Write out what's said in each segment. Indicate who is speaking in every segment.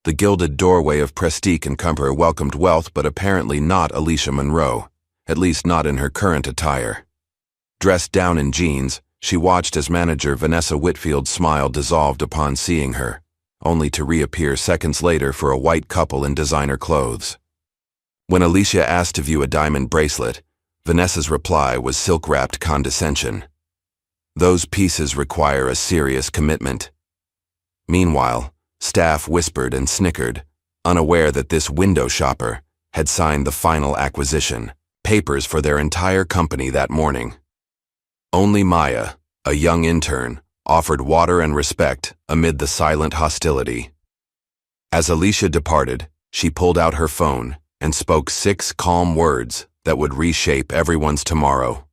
Speaker 1: The gilded doorway of Prestige and Comfort welcomed wealth, but apparently not Alicia Monroe, at least not in her current attire. Dressed down in jeans, she watched as manager Vanessa Whitfield's smile dissolved upon seeing her, only to reappear seconds later for a white couple in designer clothes. When Alicia asked to view a diamond bracelet, Vanessa's reply was silk-wrapped condescension. Those pieces require a serious commitment. Meanwhile, staff whispered and snickered, unaware that this window shopper had signed the final acquisition, papers for their entire company that morning. Only Maya, a young intern, offered water and respect amid the silent hostility. As Alicia departed, she pulled out her phone and spoke 6 calm words that would reshape everyone's tomorrow.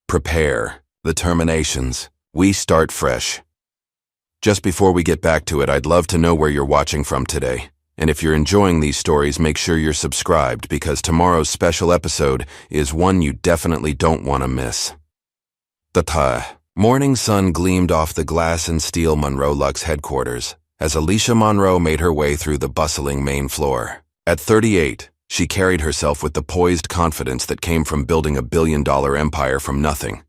Speaker 1: Prepare. The terminations. We start fresh. Just before we get back to it, I'd love to know where you're watching from today. And if you're enjoying these stories, make sure you're subscribed, because tomorrow's special episode is one you definitely don't want to miss. The morning sun gleamed off the glass and steel Monroe Luxe headquarters as Alicia Monroe made her way through the bustling main floor. At 38, she carried herself with the poised confidence that came from building a billion-dollar empire from nothing.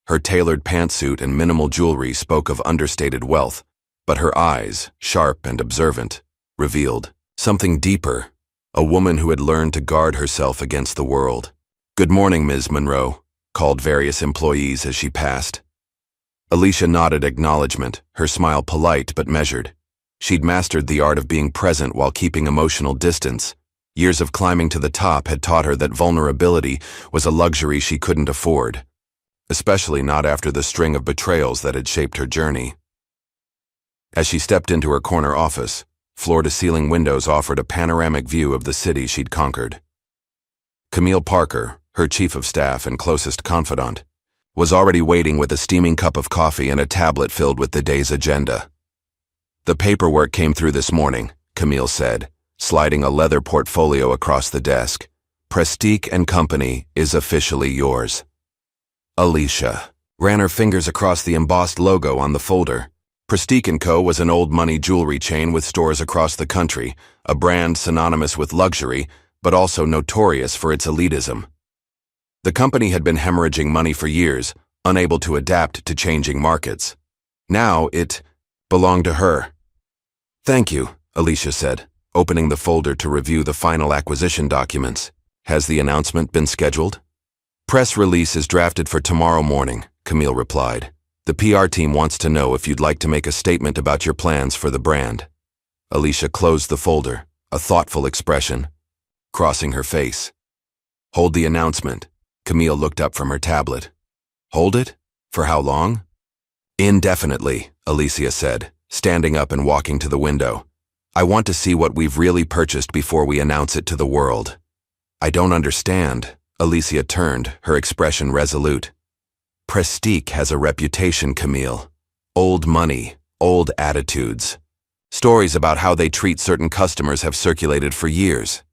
Speaker 1: Her tailored pantsuit and minimal jewelry spoke of understated wealth, but her eyes, sharp and observant, revealed something deeper, a woman who had learned to guard herself against the world. "Good morning, Ms. Monroe," called various employees as she passed. Alicia nodded acknowledgement, her smile polite but measured. She'd mastered the art of being present while keeping emotional distance. Years of climbing to the top had taught her that vulnerability was a luxury she couldn't afford, especially not after the string of betrayals that had shaped her journey. As she stepped into her corner office, floor-to-ceiling windows offered a panoramic view of the city she'd conquered. Camille Parker, her chief of staff and closest confidant, was already waiting with a steaming cup of coffee and a tablet filled with the day's agenda. "The paperwork came through this morning," Camille said, sliding a leather portfolio across the desk. "Prestige and Company is officially yours." Alicia ran her fingers across the embossed logo on the folder. Prestige & Co. was an old-money jewelry chain with stores across the country, a brand synonymous with luxury, but also notorious for its elitism. The company had been hemorrhaging money for years, unable to adapt to changing markets. Now it belonged to her. "Thank you," Alicia said, opening the folder to review the final acquisition documents. "Has the announcement been scheduled?" "Press release is drafted for tomorrow morning," Camille replied. "The PR team wants to know if you'd like to make a statement about your plans for the brand." Alicia closed the folder, a thoughtful expression crossing her face. "Hold the announcement." Camille looked up from her tablet. "Hold it? For how long?" "Indefinitely," Alicia said, standing up and walking to the window. "I want to see what we've really purchased before we announce it to the world." "I don't understand." Alicia turned, her expression resolute. "Prestige has a reputation, Camille. Old money, old attitudes. Stories about how they treat certain customers have circulated for years."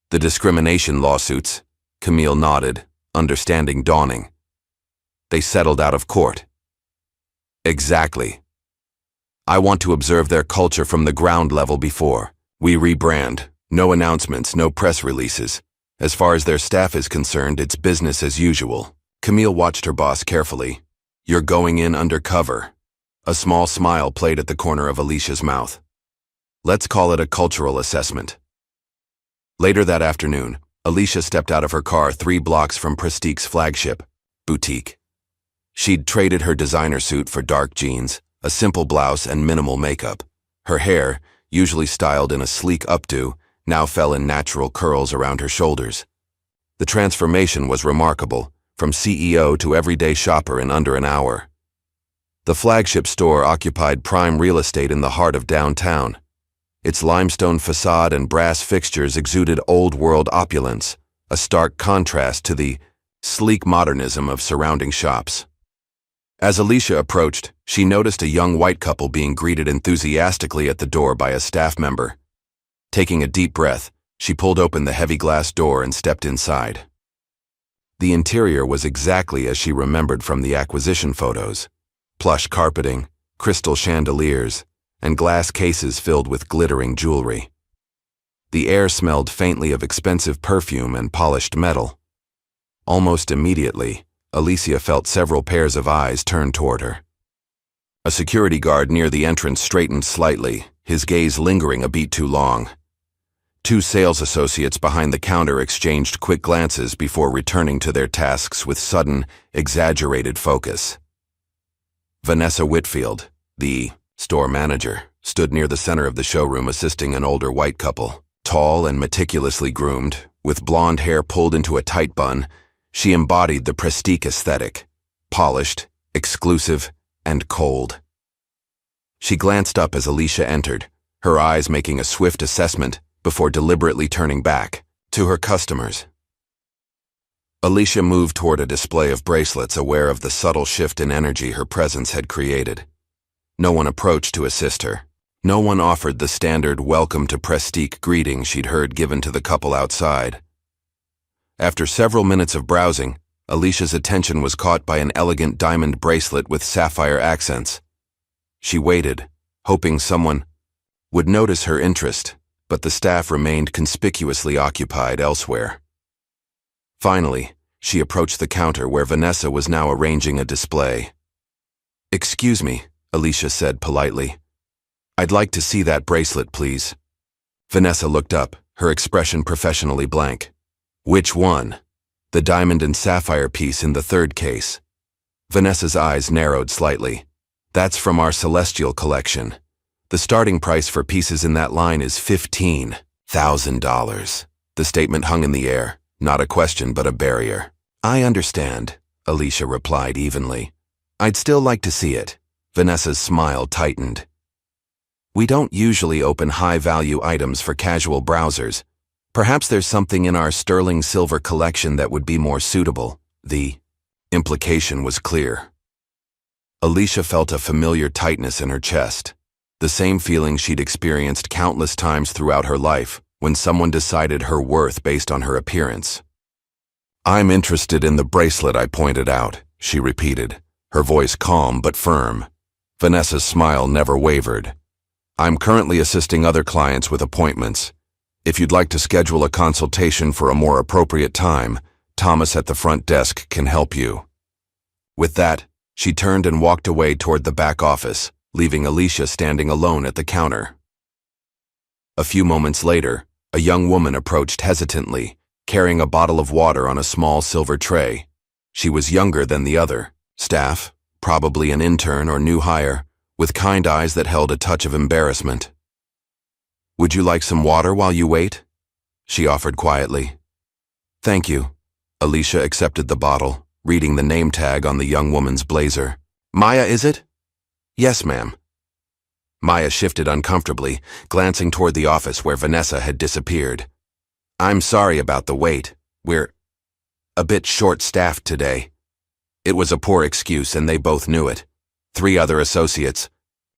Speaker 1: "The discrimination lawsuits," Camille nodded, understanding dawning. "They settled out of court." "Exactly. I want to observe their culture from the ground level before we rebrand. No announcements, no press releases. As far as their staff is concerned, it's business as usual." Camille watched her boss carefully. "You're going in undercover." A small smile played at the corner of Alicia's mouth. "Let's call it a cultural assessment." Later that afternoon, Alicia stepped out of her car 3 blocks from Prestige's flagship, boutique. She'd traded her designer suit for dark jeans, a simple blouse, and minimal makeup. Her hair, usually styled in a sleek updo, now fell in natural curls around her shoulders. The transformation was remarkable, from CEO to everyday shopper in under an hour. The flagship store occupied prime real estate in the heart of downtown. Its limestone facade and brass fixtures exuded old-world opulence, a stark contrast to the sleek modernism of surrounding shops. As Alicia approached, she noticed a young white couple being greeted enthusiastically at the door by a staff member. Taking a deep breath, she pulled open the heavy glass door and stepped inside. The interior was exactly as she remembered from the acquisition photos. Plush carpeting, crystal chandeliers, and glass cases filled with glittering jewelry. The air smelled faintly of expensive perfume and polished metal. Almost immediately, Alicia felt several pairs of eyes turn toward her. A security guard near the entrance straightened slightly, his gaze lingering a beat too long. Two sales associates behind the counter exchanged quick glances before returning to their tasks with sudden, exaggerated focus. Vanessa Whitfield, the store manager, stood near the center of the showroom assisting an older white couple. Tall and meticulously groomed, with blonde hair pulled into a tight bun, she embodied the prestige aesthetic, polished, exclusive, and cold. She glanced up as Alicia entered, her eyes making a swift assessment before deliberately turning back to her customers. Alicia moved toward a display of bracelets, aware of the subtle shift in energy her presence had created. No one approached to assist her. No one offered the standard welcome to Prestige greeting she'd heard given to the couple outside. After several minutes of browsing, Alicia's attention was caught by an elegant diamond bracelet with sapphire accents. She waited, hoping someone would notice her interest, but the staff remained conspicuously occupied elsewhere. Finally, she approached the counter where Vanessa was now arranging a display. "Excuse me," Alicia said politely. "I'd like to see that bracelet, please." Vanessa looked up, her expression professionally blank. "Which one?" "The diamond and sapphire piece in the third case." Vanessa's eyes narrowed slightly. "That's from our Celestial collection. The starting price for pieces in that line is $15,000. The statement hung in the air, not a question but a barrier. "I understand," Alicia replied evenly. "I'd still like to see it." Vanessa's smile tightened. "We don't usually open high-value items for casual browsers. Perhaps there's something in our sterling silver collection that would be more suitable." The implication was clear. Alicia felt a familiar tightness in her chest, the same feeling she'd experienced countless times throughout her life when someone decided her worth based on her appearance. "I'm interested in the bracelet I pointed out," she repeated, her voice calm but firm. Vanessa's smile never wavered. "I'm currently assisting other clients with appointments. If you'd like to schedule a consultation for a more appropriate time, Thomas at the front desk can help you." With that, she turned and walked away toward the back office, leaving Alicia standing alone at the counter. A few moments later, a young woman approached hesitantly, carrying a bottle of water on a small silver tray. She was younger than the other, staff, probably an intern or new hire, with kind eyes that held a touch of embarrassment. "Would you like some water while you wait?" she offered quietly. "Thank you." Alicia accepted the bottle, reading the name tag on the young woman's blazer. "Maya, is it?" "Yes, ma'am." Maya shifted uncomfortably, glancing toward the office where Vanessa had disappeared. "I'm sorry about the wait. We're a bit short-staffed today." It was a poor excuse, and they both knew it. 3 other associates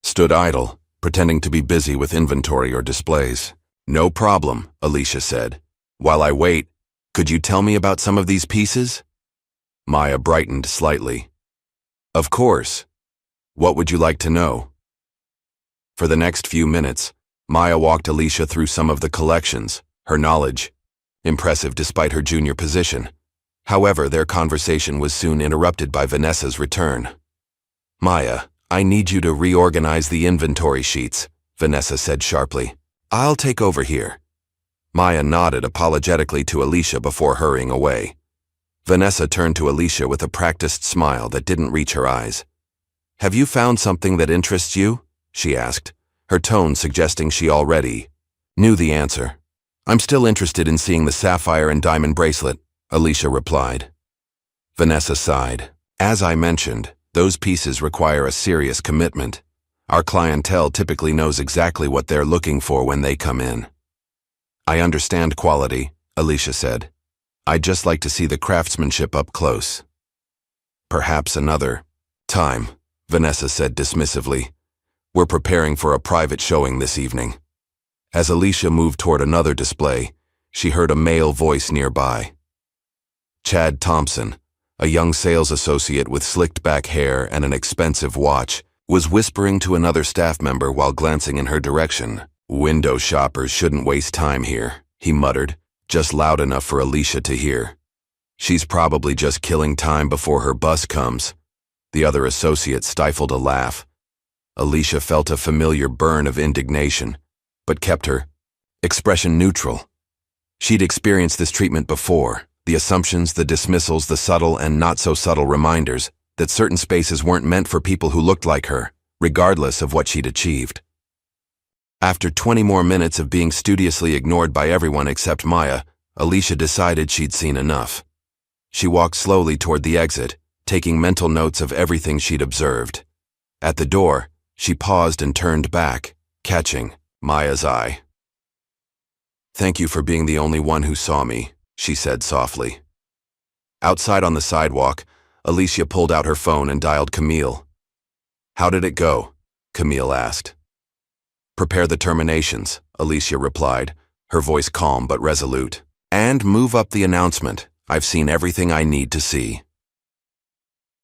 Speaker 1: stood idle, pretending to be busy with inventory or displays. "No problem," Alicia said. "While I wait, could you tell me about some of these pieces?" Maya brightened slightly. "Of course. What would you like to know?" For the next few minutes, Maya walked Alicia through some of the collections, her knowledge impressive despite her junior position. However, their conversation was soon interrupted by Vanessa's return. "Maya, I need you to reorganize the inventory sheets," Vanessa said sharply. "I'll take over here." Maya nodded apologetically to Alicia before hurrying away. Vanessa turned to Alicia with a practiced smile that didn't reach her eyes. "Have you found something that interests you?" she asked, her tone suggesting she already knew the answer. "I'm still interested in seeing the sapphire and diamond bracelet," Alicia replied. Vanessa sighed. "As I mentioned, those pieces require a serious commitment. Our clientele typically knows exactly what they're looking for when they come in." "I understand quality," Alicia said. "I'd just like to see the craftsmanship up close." "Perhaps another time," Vanessa said dismissively. "We're preparing for a private showing this evening." As Alicia moved toward another display, she heard a male voice nearby. Chad Thompson, a young sales associate with slicked back hair and an expensive watch, was whispering to another staff member while glancing in her direction. "Window shoppers shouldn't waste time here," he muttered, just loud enough for Alicia to hear. "She's probably just killing time before her bus comes." The other associate stifled a laugh. Alicia felt a familiar burn of indignation, but kept her expression neutral. She'd experienced this treatment before, the assumptions, the dismissals, the subtle and not-so-subtle reminders that certain spaces weren't meant for people who looked like her, regardless of what she'd achieved. After 20 more minutes of being studiously ignored by everyone except Maya, Alicia decided she'd seen enough. She walked slowly toward the exit, taking mental notes of everything she'd observed. At the door, she paused and turned back, catching Maya's eye. "Thank you for being the only one who saw me," she said softly. Outside on the sidewalk, Alicia pulled out her phone and dialed Camille. "How did it go?" Camille asked. "Prepare the terminations," Alicia replied, her voice calm but resolute. "And move up the announcement. I've seen everything I need to see."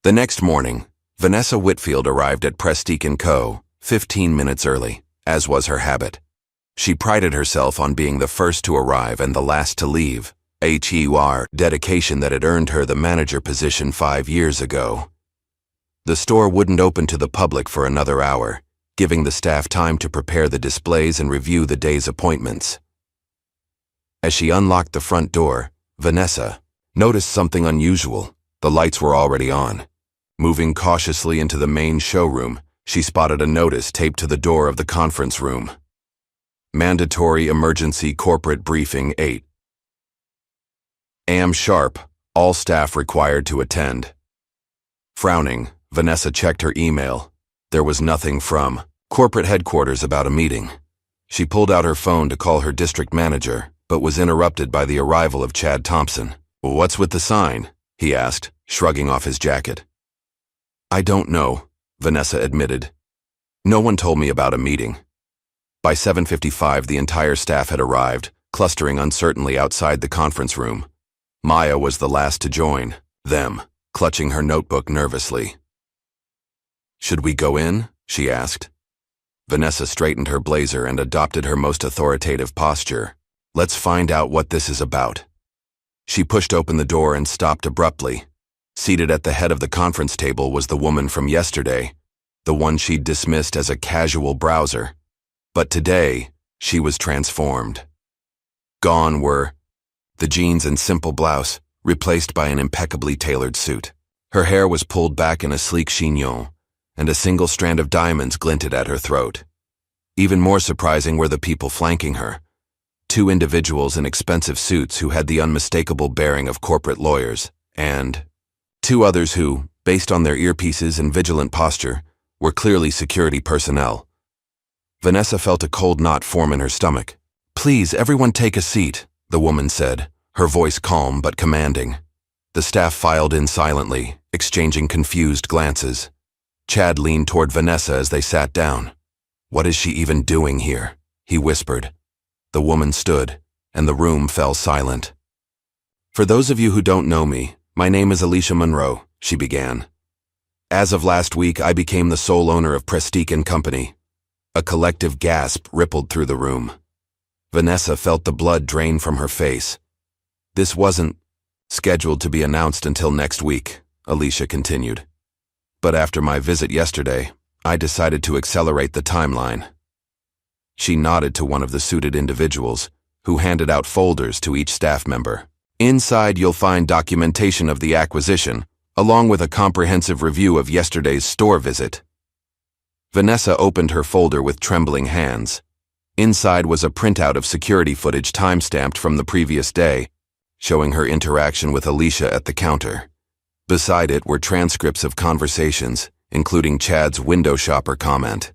Speaker 1: The next morning, Vanessa Whitfield arrived at Prestique & Co. 15 minutes early, as was her habit. She prided herself on being the first to arrive and the last to leave, a dedication that had earned her the manager position 5 years ago. The store wouldn't open to the public for another hour, giving the staff time to prepare the displays and review the day's appointments. As she unlocked the front door, Vanessa noticed something unusual. The lights were already on. Moving cautiously into the main showroom, she spotted a notice taped to the door of the conference room. "Mandatory Emergency Corporate Briefing 8 a.m. sharp, all staff required to attend." Frowning, Vanessa checked her email. There was nothing from corporate headquarters about a meeting. She pulled out her phone to call her district manager, but was interrupted by the arrival of Chad Thompson. "What's with the sign?" he asked, shrugging off his jacket. "I don't know," Vanessa admitted. "No one told me about a meeting." By 7:55, the entire staff had arrived, clustering uncertainly outside the conference room. Maya was the last to join them, clutching her notebook nervously. "Should we go in?" she asked. Vanessa straightened her blazer and adopted her most authoritative posture. "Let's find out what this is about." She pushed open the door and stopped abruptly. Seated at the head of the conference table was the woman from yesterday, the one she'd dismissed as a casual browser. But today, she was transformed. Gone were the jeans and simple blouse, replaced by an impeccably tailored suit. Her hair was pulled back in a sleek chignon, and a single strand of diamonds glinted at her throat. Even more surprising were the people flanking her. 2 individuals in expensive suits who had the unmistakable bearing of corporate lawyers, and 2 others who, based on their earpieces and vigilant posture, were clearly security personnel. Vanessa felt a cold knot form in her stomach. "Please, everyone take a seat," the woman said, her voice calm but commanding. The staff filed in silently, exchanging confused glances. Chad leaned toward Vanessa as they sat down. "What is she even doing here?" he whispered. The woman stood, and the room fell silent. "For those of you who don't know me, my name is Alicia Monroe," she began. "As of last week, I became the sole owner of Prestique & Company." A collective gasp rippled through the room. Vanessa felt the blood drain from her face. "This wasn't scheduled to be announced until next week," Alicia continued. "But after my visit yesterday, I decided to accelerate the timeline." She nodded to one of the suited individuals, who handed out folders to each staff member. "Inside you'll find documentation of the acquisition, along with a comprehensive review of yesterday's store visit." Vanessa opened her folder with trembling hands. Inside was a printout of security footage time-stamped from the previous day, showing her interaction with Alicia at the counter. Beside it were transcripts of conversations, including Chad's window shopper comment.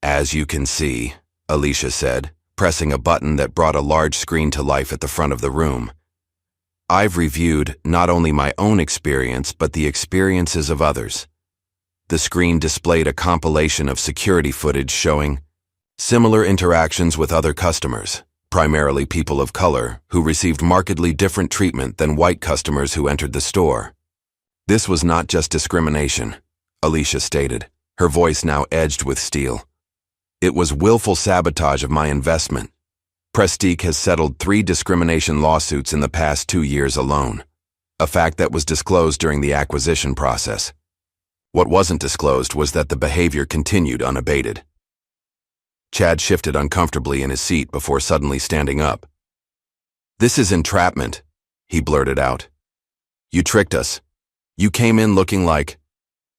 Speaker 1: "As you can see," Alicia said, pressing a button that brought a large screen to life at the front of the room, "I've reviewed not only my own experience but the experiences of others." The screen displayed a compilation of security footage showing similar interactions with other customers, primarily people of color, who received markedly different treatment than white customers who entered the store. "This was not just discrimination," Alicia stated, her voice now edged with steel. It was willful sabotage of my investment. Prestige has settled 3 discrimination lawsuits in the past 2 years alone, a fact that was disclosed during the acquisition process. What wasn't disclosed was that the behavior continued unabated. Chad shifted uncomfortably in his seat before suddenly standing up. "This is entrapment," he blurted out. "You tricked us. You came in looking like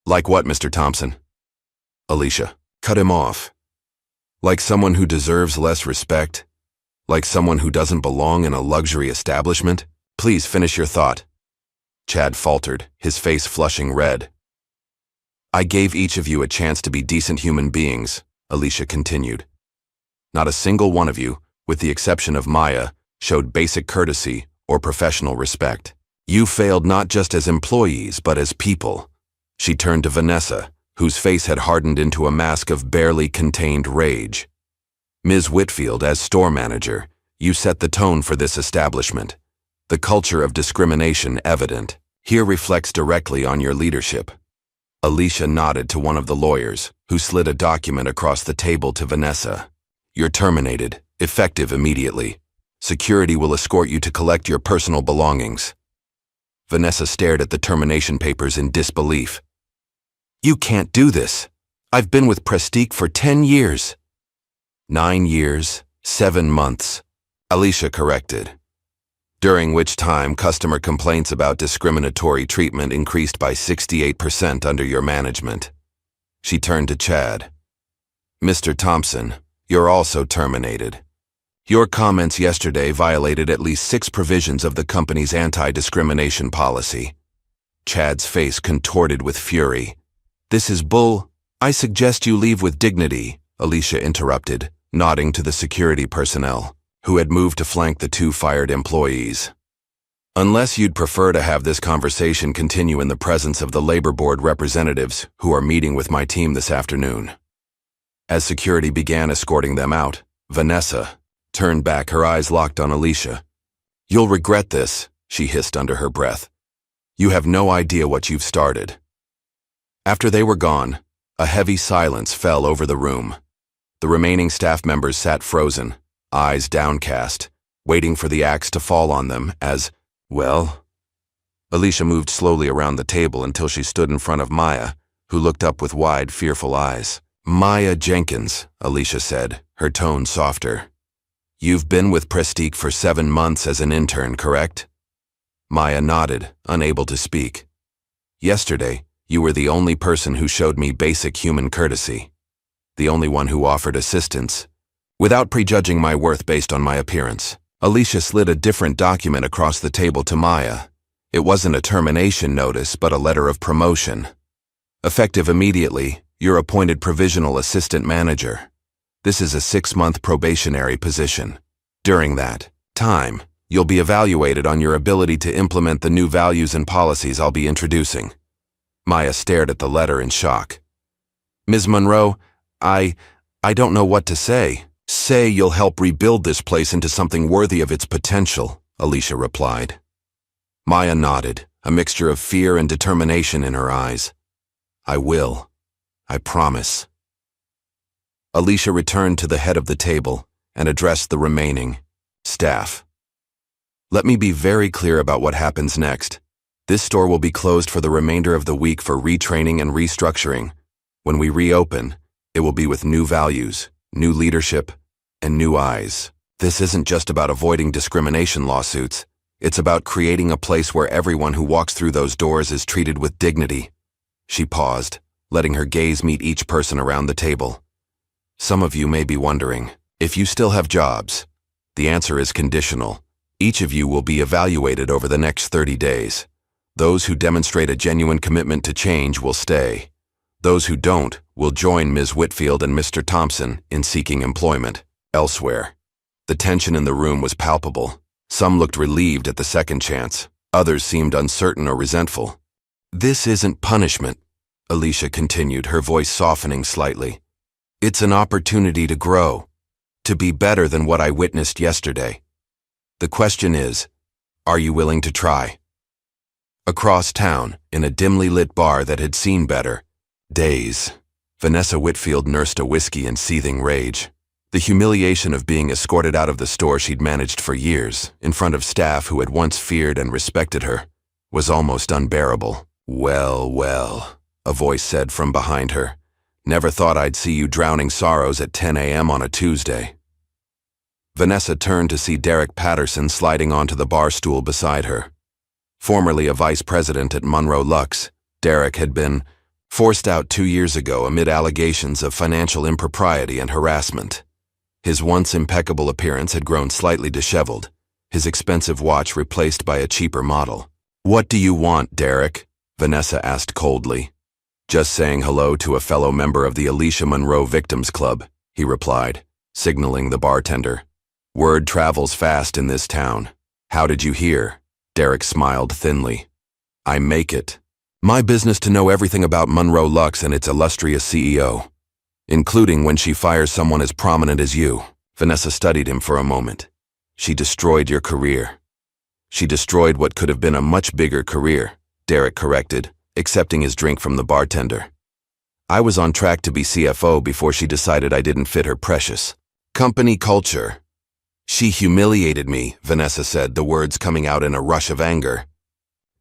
Speaker 1: what, Mr. Thompson?" Alicia cut him off. "Like someone who deserves less respect? Like someone who doesn't belong in a luxury establishment? Please finish your thought." Chad faltered, his face flushing red. "I gave each of you a chance to be decent human beings," Alicia continued. "Not a single one of you, with the exception of Maya, showed basic courtesy or professional respect. You failed not just as employees, but as people." She turned to Vanessa, whose face had hardened into a mask of barely contained rage. "Ms. Whitfield, as store manager, you set the tone for this establishment. The culture of discrimination evident here reflects directly on your leadership." Alicia nodded to one of the lawyers, who slid a document across the table to Vanessa. "You're terminated, effective immediately. Security will escort you to collect your personal belongings." Vanessa stared at the termination papers in disbelief. "You can't do this. I've been with Prestige for 10 years. 9 years, 7 months, Alicia corrected. During which time customer complaints about discriminatory treatment increased by 68% under your management. She turned to Chad. "Mr. Thompson, you're also terminated. Your comments yesterday violated at least 6 provisions of the company's anti-discrimination policy." Chad's face contorted with fury. "This is bull. I suggest you leave with dignity," Alicia interrupted, nodding to the security personnel, who had moved to flank the 2 fired employees. "Unless you'd prefer to have this conversation continue in the presence of the labor board representatives who are meeting with my team this afternoon." As security began escorting them out, Vanessa turned back, her eyes locked on Alicia. "You'll regret this," she hissed under her breath. "You have no idea what you've started." After they were gone, a heavy silence fell over the room. The remaining staff members sat frozen, eyes downcast, waiting for the axe to fall on them as, "Well?" Alicia moved slowly around the table until she stood in front of Maya, who looked up with wide, fearful eyes. "Maya Jenkins," Alicia said, her tone softer. "You've been with Prestige for 7 months as an intern, correct?" Maya nodded, unable to speak. "Yesterday, you were the only person who showed me basic human courtesy. The only one who offered assistance, without prejudging my worth based on my appearance." Alicia slid a different document across the table to Maya. It wasn't a termination notice, but a letter of promotion. "Effective immediately, you're appointed provisional assistant manager. This is a 6-month probationary position. During that time, you'll be evaluated on your ability to implement the new values and policies I'll be introducing." Maya stared at the letter in shock. "Ms. Monroe, I don't know what to say." "Say you'll help rebuild this place into something worthy of its potential," Alicia replied. Maya nodded, a mixture of fear and determination in her eyes. "I will. I promise." Alicia returned to the head of the table and addressed the remaining staff. "Let me be very clear about what happens next. This store will be closed for the remainder of the week for retraining and restructuring. When we reopen, it will be with new values, new leadership, and new eyes. This isn't just about avoiding discrimination lawsuits. It's about creating a place where everyone who walks through those doors is treated with dignity." She paused, letting her gaze meet each person around the table. "Some of you may be wondering, if you still have jobs. The answer is conditional. Each of you will be evaluated over the next 30 days. Those who demonstrate a genuine commitment to change will stay. Those who don't will join Ms. Whitfield and Mr. Thompson in seeking employment elsewhere." The tension in the room was palpable. Some looked relieved at the second chance. Others seemed uncertain or resentful. "This isn't punishment," Alicia continued, her voice softening slightly. "It's an opportunity to grow, to be better than what I witnessed yesterday. The question is, are you willing to try?" Across town, in a dimly lit bar that had seen better days, Vanessa Whitfield nursed a whiskey in seething rage. The humiliation of being escorted out of the store she'd managed for years, in front of staff who had once feared and respected her, was almost unbearable. "Well, well," a voice said from behind her. "Never thought I'd see you drowning sorrows at 10 a.m. on a Tuesday." Vanessa turned to see Derek Patterson sliding onto the bar stool beside her. Formerly a vice president at Monroe Lux, Derek had been forced out 2 years ago amid allegations of financial impropriety and harassment. His once impeccable appearance had grown slightly disheveled, his expensive watch replaced by a cheaper model. "What do you want, Derek?" Vanessa asked coldly. "Just saying hello to a fellow member of the Alicia Monroe Victims Club," he replied, signaling the bartender. "Word travels fast in this town. How did you hear?" Derek smiled thinly. "I make it my business to know everything about Monroe Lux and its illustrious CEO, including when she fires someone as prominent as you." Vanessa studied him for a moment. "She destroyed your career." "She destroyed what could have been a much bigger career," Derek corrected, accepting his drink from the bartender. "I was on track to be CFO before she decided I didn't fit her precious company culture." "She humiliated me," Vanessa said, the words coming out in a rush of anger.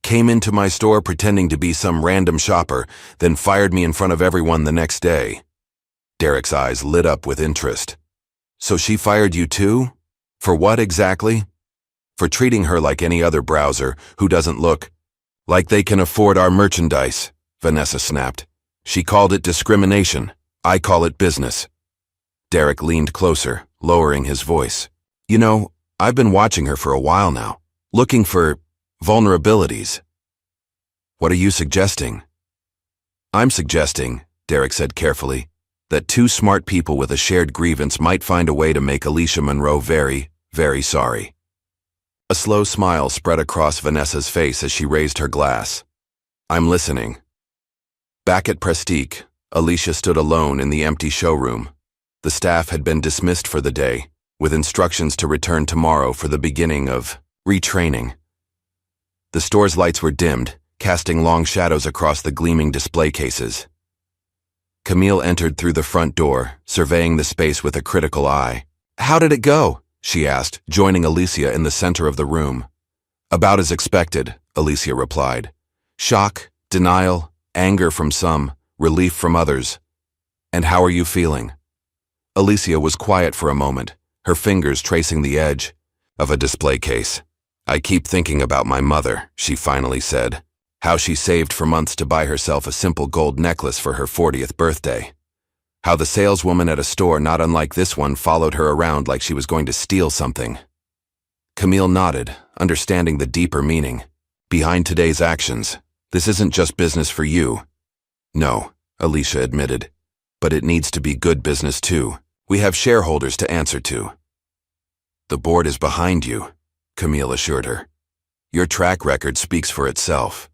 Speaker 1: "Came into my store pretending to be some random shopper, then fired me in front of everyone the next day." Derek's eyes lit up with interest. "So she fired you too? For what exactly?" "For treating her like any other browser who doesn't look like they can afford our merchandise," Vanessa snapped. "She called it discrimination. I call it business." Derek leaned closer, lowering his voice. "You know, I've been watching her for a while now, looking for vulnerabilities." "What are you suggesting?" "I'm suggesting," Derek said carefully, "that two smart people with a shared grievance might find a way to make Alicia Monroe very, very sorry." A slow smile spread across Vanessa's face as she raised her glass. "I'm listening." Back at Prestique, Alicia stood alone in the empty showroom. The staff had been dismissed for the day, with instructions to return tomorrow for the beginning of retraining. The store's lights were dimmed, casting long shadows across the gleaming display cases. Camille entered through the front door, surveying the space with a critical eye. "How did it go?" she asked, joining Alicia in the center of the room. "About as expected," Alicia replied. "Shock, denial, anger from some, relief from others. And how are you feeling?" Alicia was quiet for a moment, her fingers tracing the edge of a display case. "I keep thinking about my mother," she finally said. "How she saved for months to buy herself a simple gold necklace for her 40th birthday. How the saleswoman at a store not unlike this one followed her around like she was going to steal something." Camille nodded, understanding the deeper meaning. "Behind today's actions, this isn't just business for you." "No," Alicia admitted, "but it needs to be good business too. We have shareholders to answer to." "The board is behind you," Camille assured her. "Your track record speaks for itself."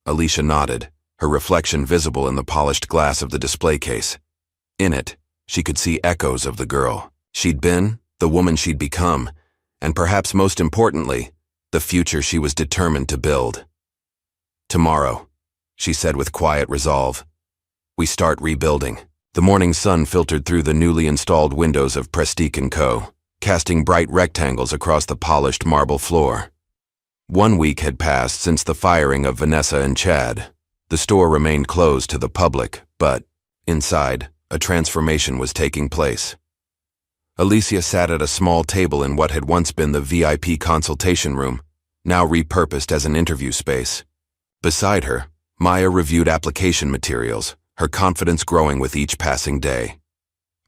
Speaker 1: Alicia nodded, her reflection visible in the polished glass of the display case. In it, she could see echoes of the girl she'd been, the woman she'd become, and perhaps most importantly, the future she was determined to build. "Tomorrow," she said with quiet resolve, "we start rebuilding." The morning sun filtered through the newly installed windows of Prestique & Co., casting bright rectangles across the polished marble floor. 1 week had passed since the firing of Vanessa and Chad. The store remained closed to the public, but, inside, a transformation was taking place. Alicia sat at a small table in what had once been the VIP consultation room, now repurposed as an interview space. Beside her, Maya reviewed application materials, her confidence growing with each passing day.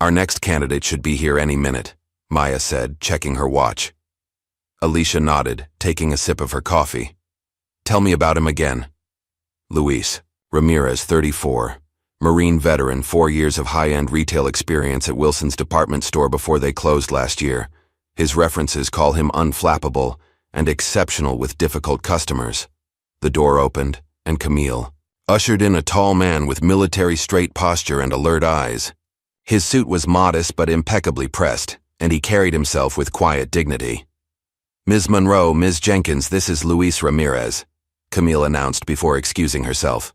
Speaker 1: "Our next candidate should be here any minute," Maya said, checking her watch. Alicia nodded, taking a sip of her coffee. "Tell me about him again." Luis Ramirez, 34, Marine veteran, 4 years of high-end retail experience at Wilson's department store before they closed last year. His references call him unflappable and exceptional with difficult customers. The door opened, and Camille ushered in a tall man with military straight posture and alert eyes. His suit was modest but impeccably pressed, and he carried himself with quiet dignity. "Ms. Monroe, Ms. Jenkins, this is Luis Ramirez," Camille announced before excusing herself.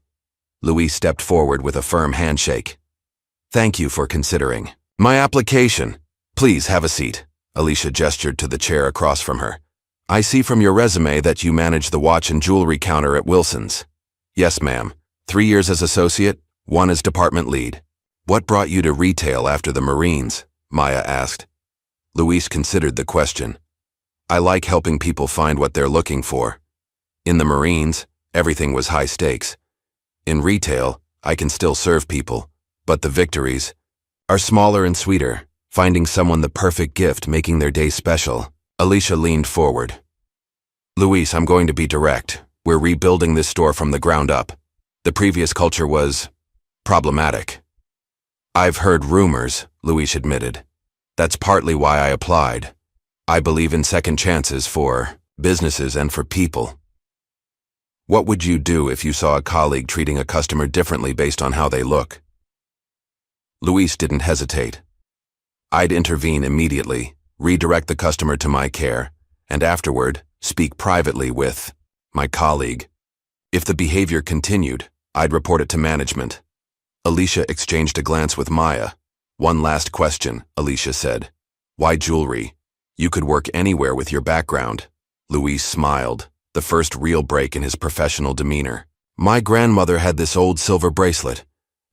Speaker 1: Luis stepped forward with a firm handshake. Thank you for considering my application. Please have a seat. Alicia gestured to the chair across from her. I see from your resume that you manage the watch and jewelry counter at Wilson's. Yes, ma'am. 3 years as associate, 1 as department lead. What brought you to retail after the Marines? Maya asked. Luis considered the question. I like helping people find what they're looking for. In the Marines, everything was high stakes. In retail, I can still serve people, but the victories are smaller and sweeter, finding someone the perfect gift, making their day special. Alicia leaned forward. Luis, I'm going to be direct. We're rebuilding this store from the ground up. The previous culture was problematic. I've heard rumors, Luis admitted. That's partly why I applied. I believe in second chances for businesses and for people. What would you do if you saw a colleague treating a customer differently based on how they look? Luis didn't hesitate. I'd intervene immediately, redirect the customer to my care, and afterward, speak privately with my colleague. If the behavior continued, I'd report it to management. Alicia exchanged a glance with Maya. One last question, Alicia said. Why jewelry? You could work anywhere with your background. Luis smiled, the first real break in his professional demeanor. My grandmother had this old silver bracelet.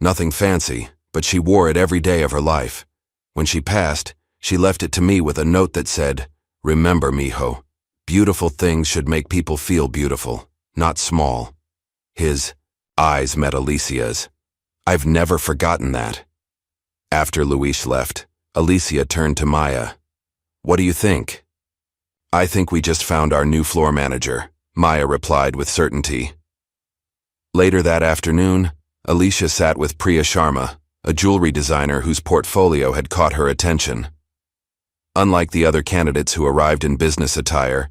Speaker 1: Nothing fancy, but she wore it every day of her life. When she passed, she left it to me with a note that said, Remember, mijo, beautiful things should make people feel beautiful, not small. His eyes met Alicia's. I've never forgotten that. After Luis left, Alicia turned to Maya. What do you think? I think we just found our new floor manager, Maya replied with certainty. Later that afternoon, Alicia sat with Priya Sharma, a jewelry designer whose portfolio had caught her attention. Unlike the other candidates who arrived in business attire,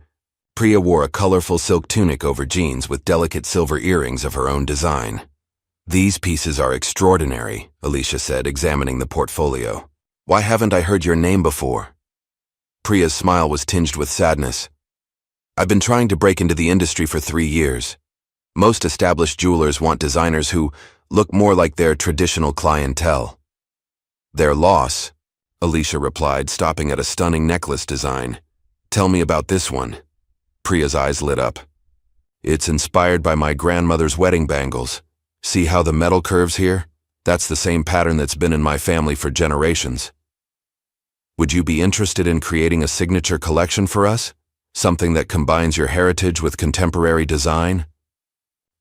Speaker 1: Priya wore a colorful silk tunic over jeans with delicate silver earrings of her own design. These pieces are extraordinary, Alicia said, examining the portfolio. Why haven't I heard your name before? Priya's smile was tinged with sadness. I've been trying to break into the industry for 3 years. Most established jewelers want designers who look more like their traditional clientele. Their loss, Alicia replied, stopping at a stunning necklace design. Tell me about this one. Priya's eyes lit up. It's inspired by my grandmother's wedding bangles. See how the metal curves here? That's the same pattern that's been in my family for generations. Would you be interested in creating a signature collection for us? Something that combines your heritage with contemporary design?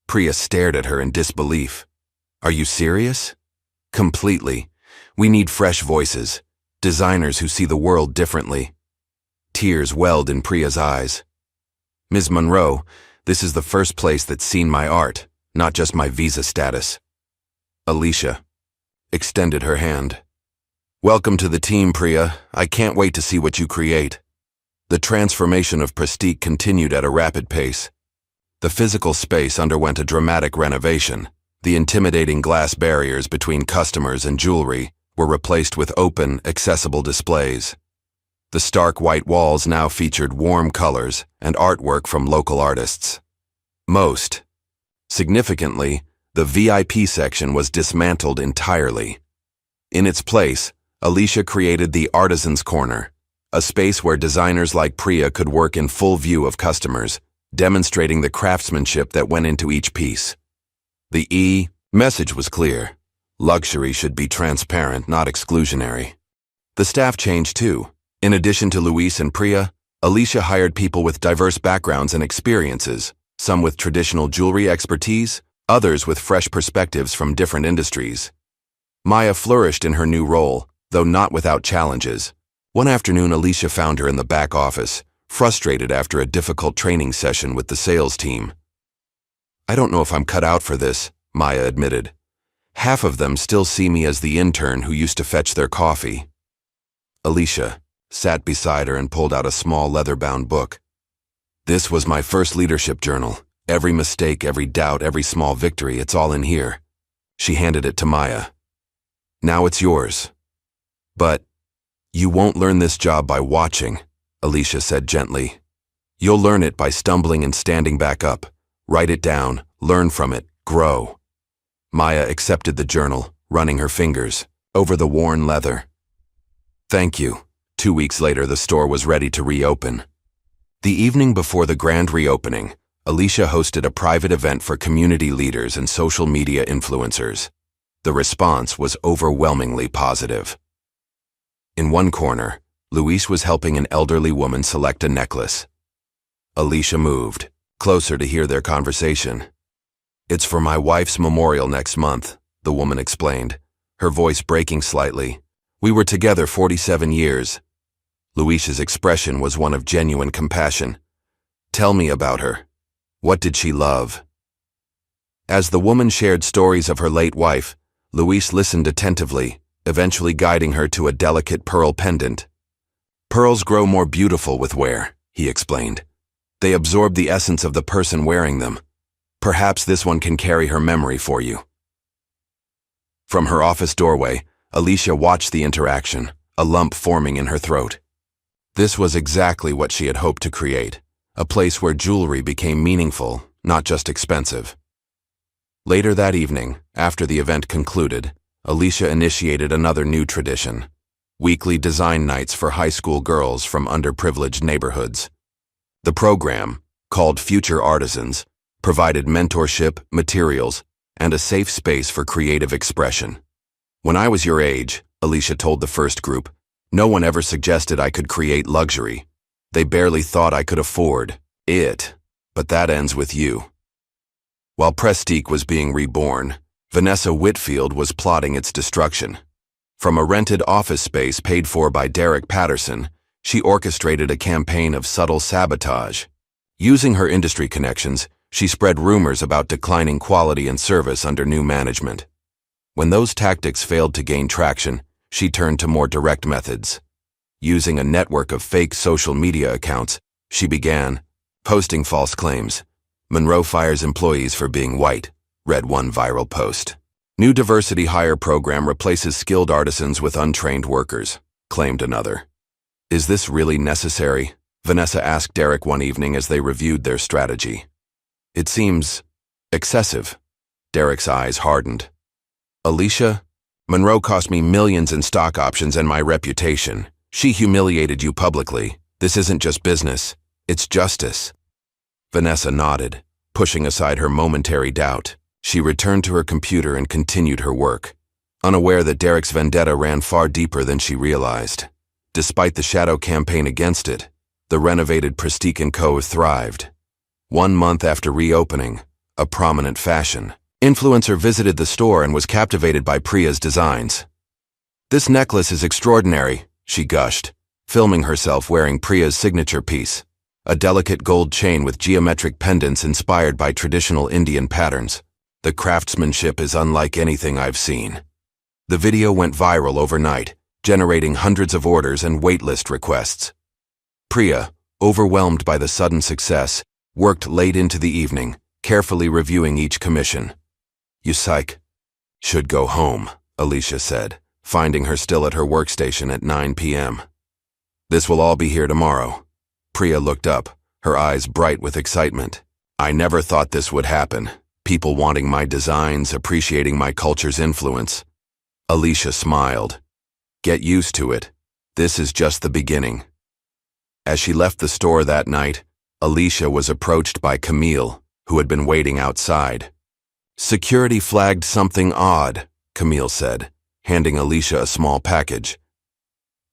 Speaker 1: Priya stared at her in disbelief. Are you serious? Completely. We need fresh voices, designers who see the world differently. Tears welled in Priya's eyes. Ms. Monroe, this is the first place that's seen my art, not just my visa status. Alicia extended her hand. Welcome to the team, Priya. I can't wait to see what you create. The transformation of Prestige continued at a rapid pace. The physical space underwent a dramatic renovation. The intimidating glass barriers between customers and jewelry were replaced with open, accessible displays. The stark white walls now featured warm colors and artwork from local artists. Most significantly, the VIP section was dismantled entirely. In its place, Alicia created the Artisan's Corner, a space where designers like Priya could work in full view of customers, demonstrating the craftsmanship that went into each piece. The message was clear. Luxury should be transparent, not exclusionary. The staff changed too. In addition to Luis and Priya, Alicia hired people with diverse backgrounds and experiences, some with traditional jewelry expertise, others with fresh perspectives from different industries. Maya flourished in her new role, though not without challenges. One afternoon, Alicia found her in the back office, frustrated after a difficult training session with the sales team. I don't know if I'm cut out for this, Maya admitted. Half of them still see me as the intern who used to fetch their coffee. Alicia sat beside her and pulled out a small leather-bound book. This was my first leadership journal. Every mistake, every doubt, every small victory, it's all in here. She handed it to Maya. Now it's yours. But you won't learn this job by watching, Alicia said gently. You'll learn it by stumbling and standing back up. Write it down, learn from it, grow. Maya accepted the journal, running her fingers. over the worn leather. Thank you. 2 weeks later, the store was ready to reopen. The evening before the grand reopening, Alicia hosted a private event for community leaders and social media influencers. The response was overwhelmingly positive. In one corner, Luis was helping an elderly woman select a necklace. Alicia moved closer to hear their conversation. "It's for my wife's memorial next month," the woman explained, her voice breaking slightly. "We were together 47 years. Luis's expression was one of genuine compassion. "Tell me about her. What did she love?" As the woman shared stories of her late wife, Luis listened attentively, eventually guiding her to a delicate pearl pendant. "Pearls grow more beautiful with wear," he explained. "They absorb the essence of the person wearing them. Perhaps this one can carry her memory for you." From her office doorway, Alicia watched the interaction, a lump forming in her throat. This was exactly what she had hoped to create, a place where jewelry became meaningful, not just expensive. Later that evening, after the event concluded, Alicia initiated another new tradition: weekly design nights for high school girls from underprivileged neighborhoods. The program, called Future Artisans, provided mentorship, materials, and a safe space for creative expression. "When I was your age," Alicia told the first group, "no one ever suggested I could create luxury. They barely thought I could afford it, but that ends with you." While Prestique was being reborn, Vanessa Whitfield was plotting its destruction. From a rented office space paid for by Derek Patterson, she orchestrated a campaign of subtle sabotage. Using her industry connections, she spread rumors about declining quality and service under new management. When those tactics failed to gain traction, she turned to more direct methods. Using a network of fake social media accounts, she began posting false claims. "Monroe fires employees for being white," read one viral post. "New diversity hire program replaces skilled artisans with untrained workers," claimed another. "Is this really necessary?" Vanessa asked Derek one evening as they reviewed their strategy. "It seems excessive." Derek's eyes hardened. "Alicia, Monroe cost me millions in stock options and my reputation. She humiliated you publicly. This isn't just business, it's justice." Vanessa nodded, pushing aside her momentary doubt. She returned to her computer and continued her work, unaware that Derek's vendetta ran far deeper than she realized. Despite the shadow campaign against it, the renovated Prestique & Co. thrived. 1 month after reopening, a prominent fashion influencer visited the store and was captivated by Priya's designs. "This necklace is extraordinary," she gushed, filming herself wearing Priya's signature piece, a delicate gold chain with geometric pendants inspired by traditional Indian patterns. "The craftsmanship is unlike anything I've seen." The video went viral overnight, generating hundreds of orders and waitlist requests. Priya, overwhelmed by the sudden success, worked late into the evening, carefully reviewing each commission. "You psych. Should go home," Alicia said, finding her still at her workstation at 9 p.m. "This will all be here tomorrow." Priya looked up, her eyes bright with excitement. "I never thought this would happen. People wanting my designs, appreciating my culture's influence." Alicia smiled. "Get used to it. This is just the beginning." As she left the store that night, Alicia was approached by Camille, who had been waiting outside. "Security flagged something odd," Camille said, handing Alicia a small package.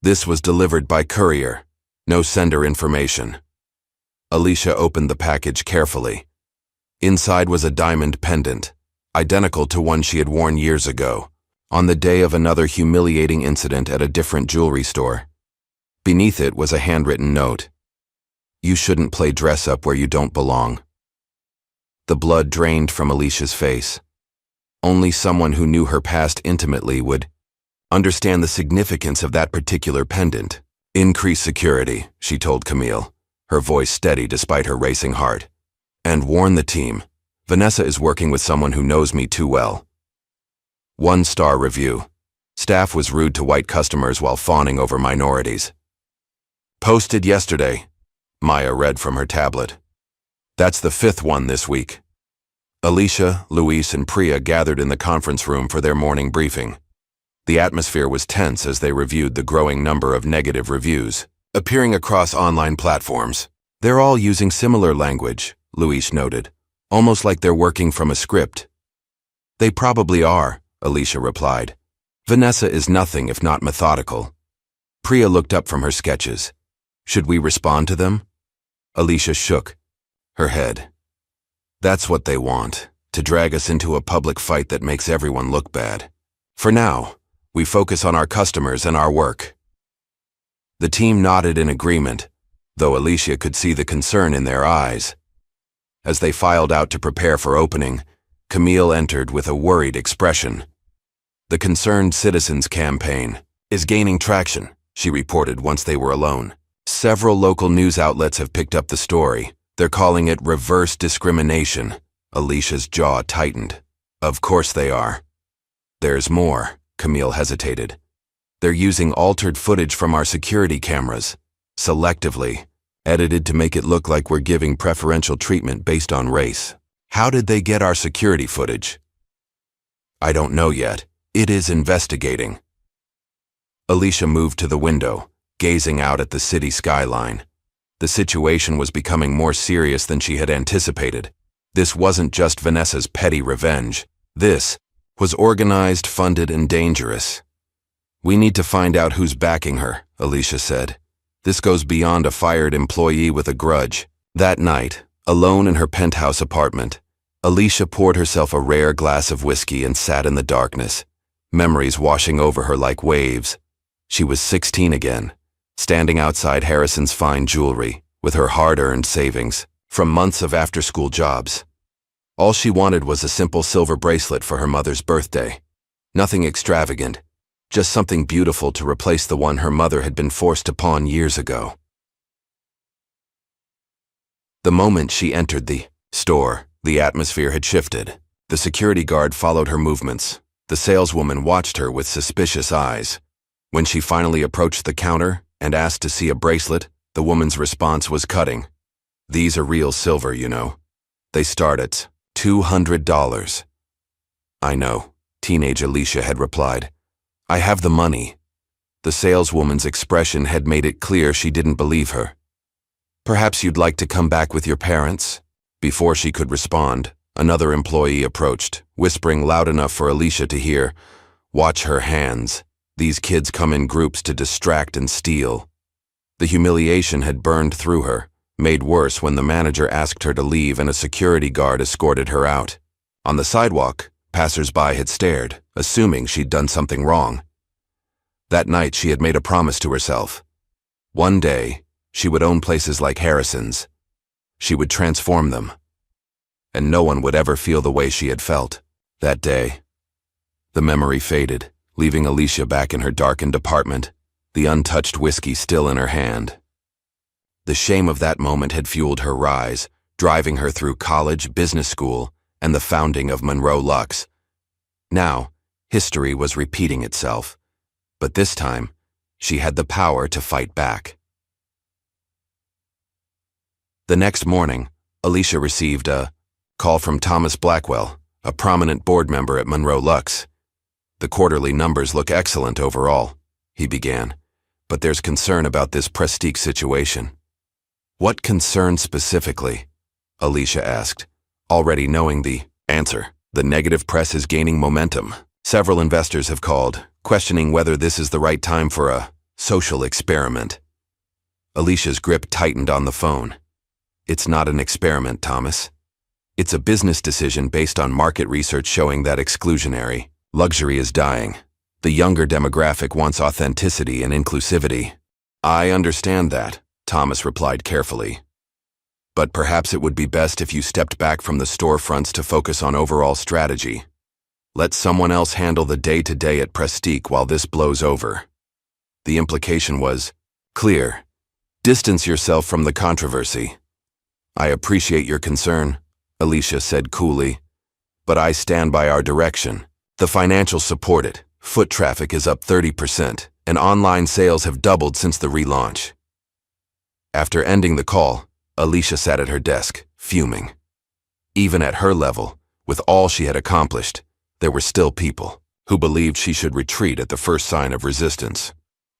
Speaker 1: "This was delivered by courier. No sender information." Alicia opened the package carefully. Inside was a diamond pendant, identical to one she had worn years ago, on the day of another humiliating incident at a different jewelry store. Beneath it was a handwritten note. "You shouldn't play dress-up where you don't belong." The blood drained from Alicia's face. Only someone who knew her past intimately would understand the significance of that particular pendant. "Increase security," she told Camille, her voice steady despite her racing heart. "And warn the team. Vanessa is working with someone who knows me too well." 1-star review. Staff was rude to white customers while fawning over minorities. "Posted yesterday," Maya read from her tablet. "That's the 5th one this week." Alicia, Luis, and Priya gathered in the conference room for their morning briefing. The atmosphere was tense as they reviewed the growing number of negative reviews appearing across online platforms. They're all using similar language, Luis noted, almost like they're working from a script. They probably are, Alicia replied. Vanessa is nothing if not methodical. Priya looked up from her sketches. Should we respond to them? Alicia shook her head. That's what they want, to drag us into a public fight that makes everyone look bad. For now, we focus on our customers and our work. The team nodded in agreement, though Alicia could see the concern in their eyes. As they filed out to prepare for opening, Camille entered with a worried expression. The Concerned Citizens campaign is gaining traction, she reported once they were alone. Several local news outlets have picked up the story. They're calling it reverse discrimination. Alicia's jaw tightened. Of course they are. There's more, Camille hesitated. They're using altered footage from our security cameras, selectively, edited to make it look like we're giving preferential treatment based on race. How did they get our security footage? I don't know yet. It is investigating. Alicia moved to the window, gazing out at the city skyline. The situation was becoming more serious than she had anticipated. This wasn't just Vanessa's petty revenge. This was organized, funded, and dangerous. We need to find out who's backing her, Alicia said. This goes beyond a fired employee with a grudge. That night, alone in her penthouse apartment, Alicia poured herself a rare glass of whiskey and sat in the darkness, memories washing over her like waves. She was 16 again, standing outside Harrison's fine jewelry with her hard-earned savings from months of after-school jobs. All she wanted was a simple silver bracelet for her mother's birthday. Nothing extravagant, just something beautiful to replace the one her mother had been forced to pawn years ago. The moment she entered the store, the atmosphere had shifted. The security guard followed her movements. The saleswoman watched her with suspicious eyes. When she finally approached the counter and asked to see a bracelet, the woman's response was cutting. These are real silver, you know. They start at $200. I know, teenage Alicia had replied. I have the money. The saleswoman's expression had made it clear she didn't believe her. Perhaps you'd like to come back with your parents? Before she could respond, another employee approached, whispering loud enough for Alicia to hear, "Watch her hands. These kids come in groups to distract and steal." The humiliation had burned through her, made worse when the manager asked her to leave and a security guard escorted her out. On the sidewalk, passers-by had stared, assuming she'd done something wrong. That night she had made a promise to herself. One day, she would own places like Harrison's. She would transform them. And no one would ever feel the way she had felt that day. The memory faded, leaving Alicia back in her darkened apartment, the untouched whiskey still in her hand. The shame of that moment had fueled her rise, driving her through college, business school, and the founding of Monroe Lux. Now, history was repeating itself, but this time, she had the power to fight back. The next morning, Alicia received a call from Thomas Blackwell, a prominent board member at Monroe Lux. "The quarterly numbers look excellent overall," he began, "but there's concern about this Prestige situation." "What concern specifically?" Alicia asked, already knowing the answer. "The negative press is gaining momentum. Several investors have called, questioning whether this is the right time for a social experiment." Alicia's grip tightened on the phone. "It's not an experiment, Thomas. It's a business decision based on market research showing that exclusionary luxury is dying. The younger demographic wants authenticity and inclusivity." "I understand that," Thomas replied carefully. "But perhaps it would be best if you stepped back from the storefronts to focus on overall strategy. Let someone else handle the day-to-day at Prestige while this blows over." The implication was clear. Distance yourself from the controversy. "I appreciate your concern," Alicia said coolly, "but I stand by our direction. The financials support it. Foot traffic is up 30%, and online sales have doubled since the relaunch." After ending the call, Alicia sat at her desk, fuming. Even at her level, with all she had accomplished, there were still people who believed she should retreat at the first sign of resistance.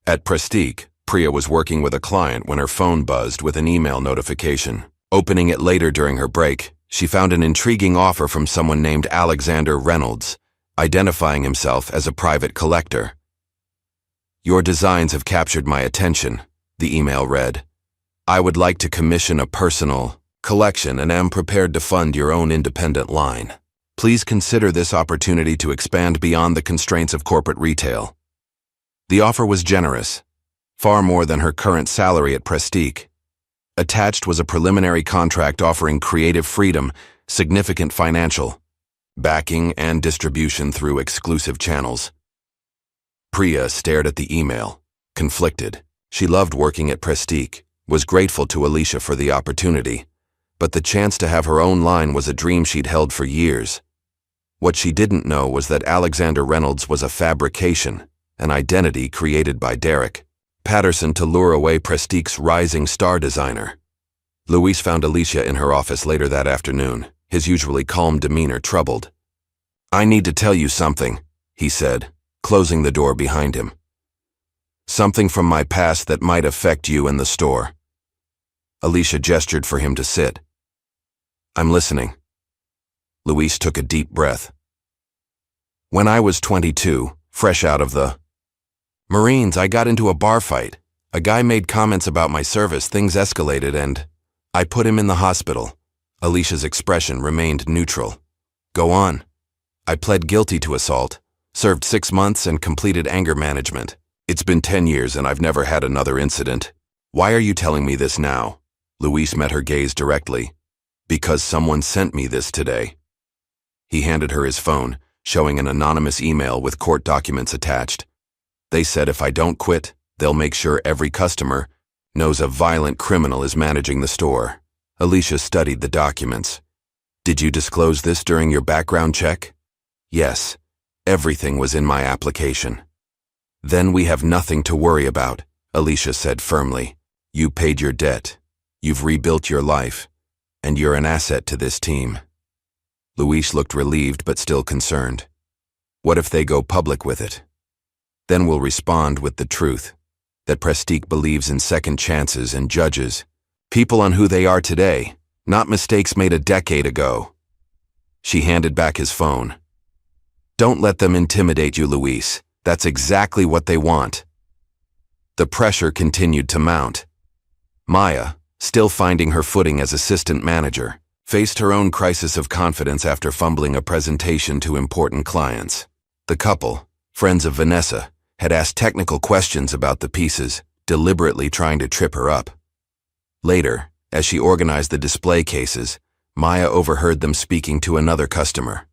Speaker 1: At Prestige, Priya was working with a client when her phone buzzed with an email notification. Opening it later during her break, she found an intriguing offer from someone named Alexander Reynolds, identifying himself as a private collector. "Your designs have captured my attention," the email read. "I would like to commission a personal collection and am prepared to fund your own independent line. Please consider this opportunity to expand beyond the constraints of corporate retail." The offer was generous, far more than her current salary at Prestige. Attached was a preliminary contract offering creative freedom, significant financial backing, and distribution through exclusive channels. Priya stared at the email, conflicted. She loved working at Prestige, was grateful to Alicia for the opportunity, but the chance to have her own line was a dream she'd held for years. What she didn't know was that Alexander Reynolds was a fabrication, an identity created by Derek Patterson to lure away Prestige's rising star designer. Luis found Alicia in her office later that afternoon, his usually calm demeanor troubled. "I need to tell you something," he said, closing the door behind him. "Something from my past that might affect you and the store." Alicia gestured for him to sit. "I'm listening." Luis took a deep breath. "When I was 22, fresh out of the Marines, I got into a bar fight. A guy made comments about my service, things escalated, and I put him in the hospital." Alicia's expression remained neutral. "Go on." "I pled guilty to assault, served 6 months, and completed anger management. It's been 10 years and I've never had another incident." "Why are you telling me this now?" Luis met her gaze directly. "Because someone sent me this today." He handed her his phone, showing an anonymous email with court documents attached. "They said if I don't quit, they'll make sure every customer knows a violent criminal is managing the store." Alicia studied the documents. "Did you disclose this during your background check?" "Yes. Everything was in my application." "Then we have nothing to worry about," Alicia said firmly. "You paid your debt. You've rebuilt your life. And you're an asset to this team." Luis looked relieved but still concerned. "What if they go public with it? Then we'll respond with the truth, that Prestige believes in second chances and judges people on who they are today, not mistakes made a decade ago." She handed back his phone. "Don't let them intimidate you, Luis. That's exactly what they want." The pressure continued to mount. Maya, still finding her footing as assistant manager, faced her own crisis of confidence after fumbling a presentation to important clients. The couple, friends of Vanessa, had asked technical questions about the pieces, deliberately trying to trip her up. Later, as she organized the display cases, Maya overheard them speaking to another customer.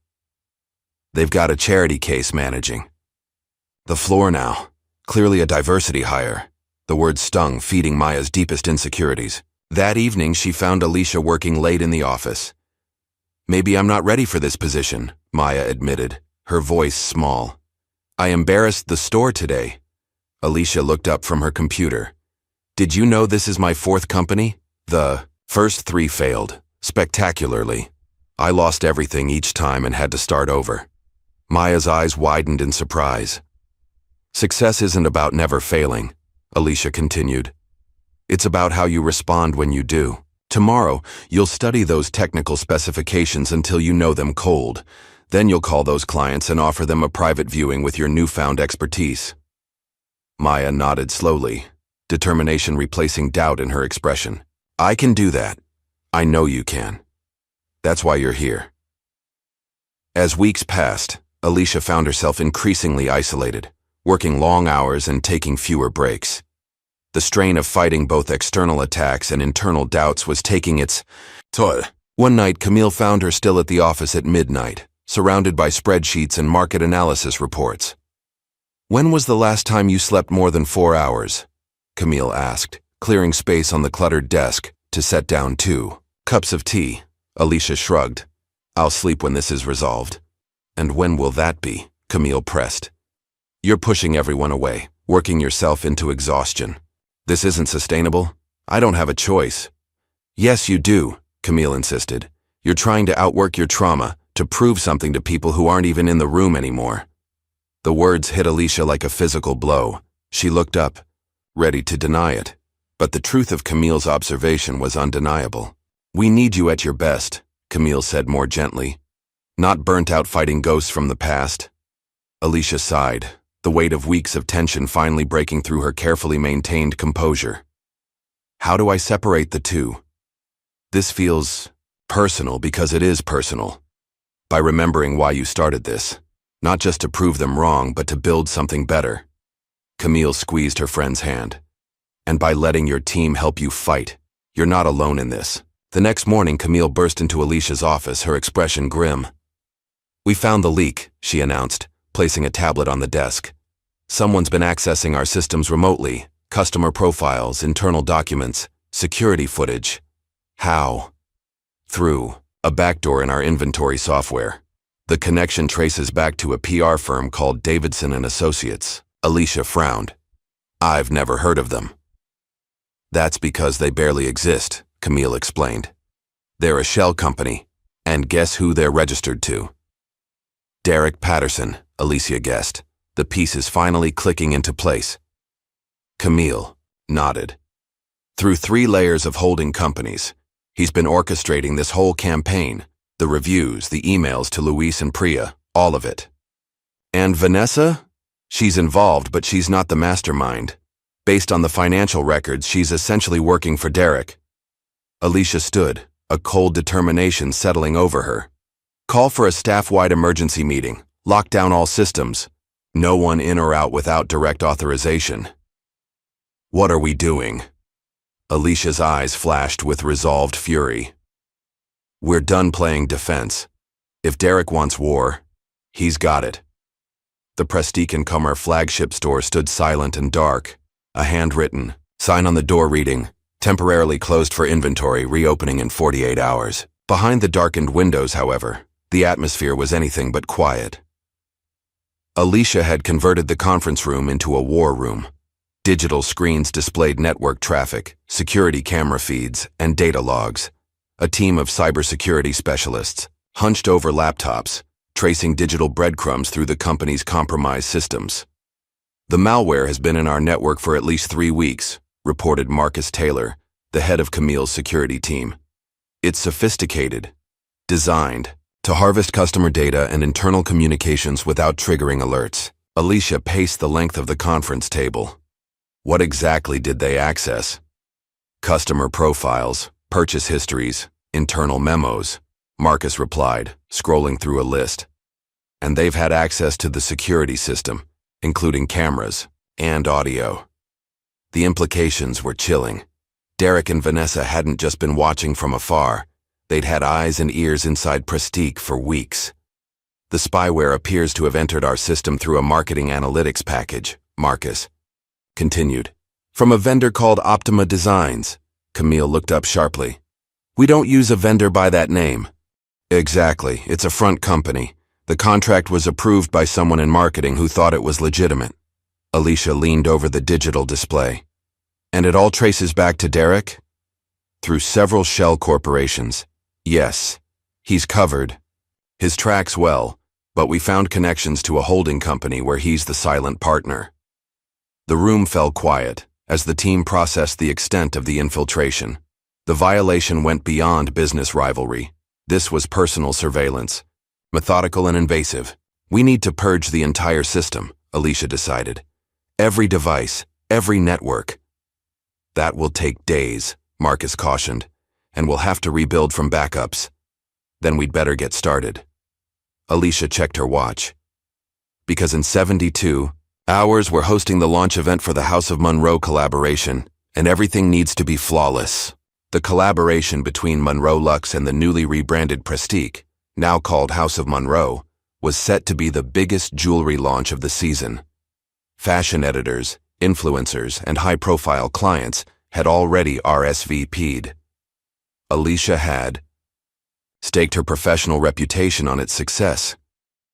Speaker 1: "They've got a charity case managing. The floor now, clearly a diversity hire." The words stung, feeding Maya's deepest insecurities. That evening, she found Alicia working late in the office. "Maybe I'm not ready for this position," Maya admitted, her voice small. "I embarrassed the store today." Alicia looked up from her computer. "Did you know this is my 4th company? The first 3 failed, spectacularly. I lost everything each time and had to start over." Maya's eyes widened in surprise. "Success isn't about never failing," Alicia continued. "It's about how you respond when you do. Tomorrow, you'll study those technical specifications until you know them cold. Then you'll call those clients and offer them a private viewing with your newfound expertise." Maya nodded slowly, determination replacing doubt in her expression. "I can do that. I know you can. That's why you're here." As weeks passed, Alicia found herself increasingly isolated, working long hours and taking fewer breaks. The strain of fighting both external attacks and internal doubts was taking its toll. One night, Camille found her still at the office at midnight, surrounded by spreadsheets and market analysis reports. "When was the last time you slept more than 4 hours?" Camille asked, clearing space on the cluttered desk to set down 2 cups of tea. Alicia shrugged. "I'll sleep when this is resolved." "And when will that be?" Camille pressed. "You're pushing everyone away, working yourself into exhaustion. This isn't sustainable. I don't have a choice." "Yes, you do," Camille insisted. "You're trying to outwork your trauma, to prove something to people who aren't even in the room anymore." The words hit Alicia like a physical blow. She looked up, ready to deny it. But the truth of Camille's observation was undeniable. "We need you at your best," Camille said more gently. "Not burnt out fighting ghosts from the past." Alicia sighed, the weight of weeks of tension finally breaking through her carefully maintained composure. "How do I separate the two? This feels personal because it is personal. By remembering why you started this, not just to prove them wrong, but to build something better." Camille squeezed her friend's hand. "And by letting your team help you fight. You're not alone in this." The next morning, Camille burst into Alicia's office, her expression grim. "We found the leak," she announced, placing a tablet on the desk. "Someone's been accessing our systems remotely, customer profiles, internal documents, security footage." "How?" "Through a backdoor in our inventory software. The connection traces back to a PR firm called Davidson & Associates." Alicia frowned. "I've never heard of them." "That's because they barely exist," Camille explained. "They're a shell company, and guess who they're registered to?" "Derek Patterson," Alicia guessed, the pieces finally clicking into place. Camille nodded. "Through 3 layers of holding companies, he's been orchestrating this whole campaign, the reviews, the emails to Luis and Priya, all of it." "And Vanessa? She's involved, but she's not the mastermind. Based on the financial records, she's essentially working for Derek." Alicia stood, a cold determination settling over her. "Call for a staff-wide emergency meeting. Lock down all systems. No one in or out without direct authorization." "What are we doing?" Alicia's eyes flashed with resolved fury. "We're done playing defense. If Derek wants war, he's got it." The Prestige & Cumber flagship store stood silent and dark, a handwritten sign on the door reading, "Temporarily closed for inventory, reopening in 48 hours. Behind the darkened windows, however, the atmosphere was anything but quiet. Alicia had converted the conference room into a war room. Digital screens displayed network traffic, security camera feeds, and data logs. A team of cybersecurity specialists, hunched over laptops, tracing digital breadcrumbs through the company's compromised systems. "The malware has been in our network for at least 3 weeks, reported Marcus Taylor, the head of Camille's security team. "It's sophisticated, designed to harvest customer data and internal communications without triggering alerts." Alicia paced the length of the conference table. "What exactly did they access?" "Customer profiles, purchase histories, internal memos," Marcus replied, scrolling through a list. "And they've had access to the security system, including cameras and audio." The implications were chilling. Derek and Vanessa hadn't just been watching from afar. They'd had eyes and ears inside Prestige for weeks. "The spyware appears to have entered our system through a marketing analytics package," Marcus continued. "From a vendor called Optima Designs." Camille looked up sharply. "We don't use a vendor by that name." "Exactly. It's a front company. The contract was approved by someone in marketing who thought it was legitimate." Alicia leaned over the digital display. "And it all traces back to Derek?" "Through several shell corporations. Yes, he's covered his tracks well, but we found connections to a holding company where he's the silent partner." The room fell quiet as the team processed the extent of the infiltration. The violation went beyond business rivalry. This was personal surveillance, methodical and invasive. "We need to purge the entire system," Alicia decided. "Every device, every network." "That will take days," Marcus cautioned, "and we'll have to rebuild from backups." "Then we'd better get started." Alicia checked her watch. "Because in 72 hours we're hosting the launch event for the House of Monroe collaboration, and everything needs to be flawless." The collaboration between Monroe Luxe and the newly rebranded Prestige, now called House of Monroe, was set to be the biggest jewelry launch of the season. Fashion editors, influencers, and high-profile clients had already RSVP'd. Alicia had staked her professional reputation on its success.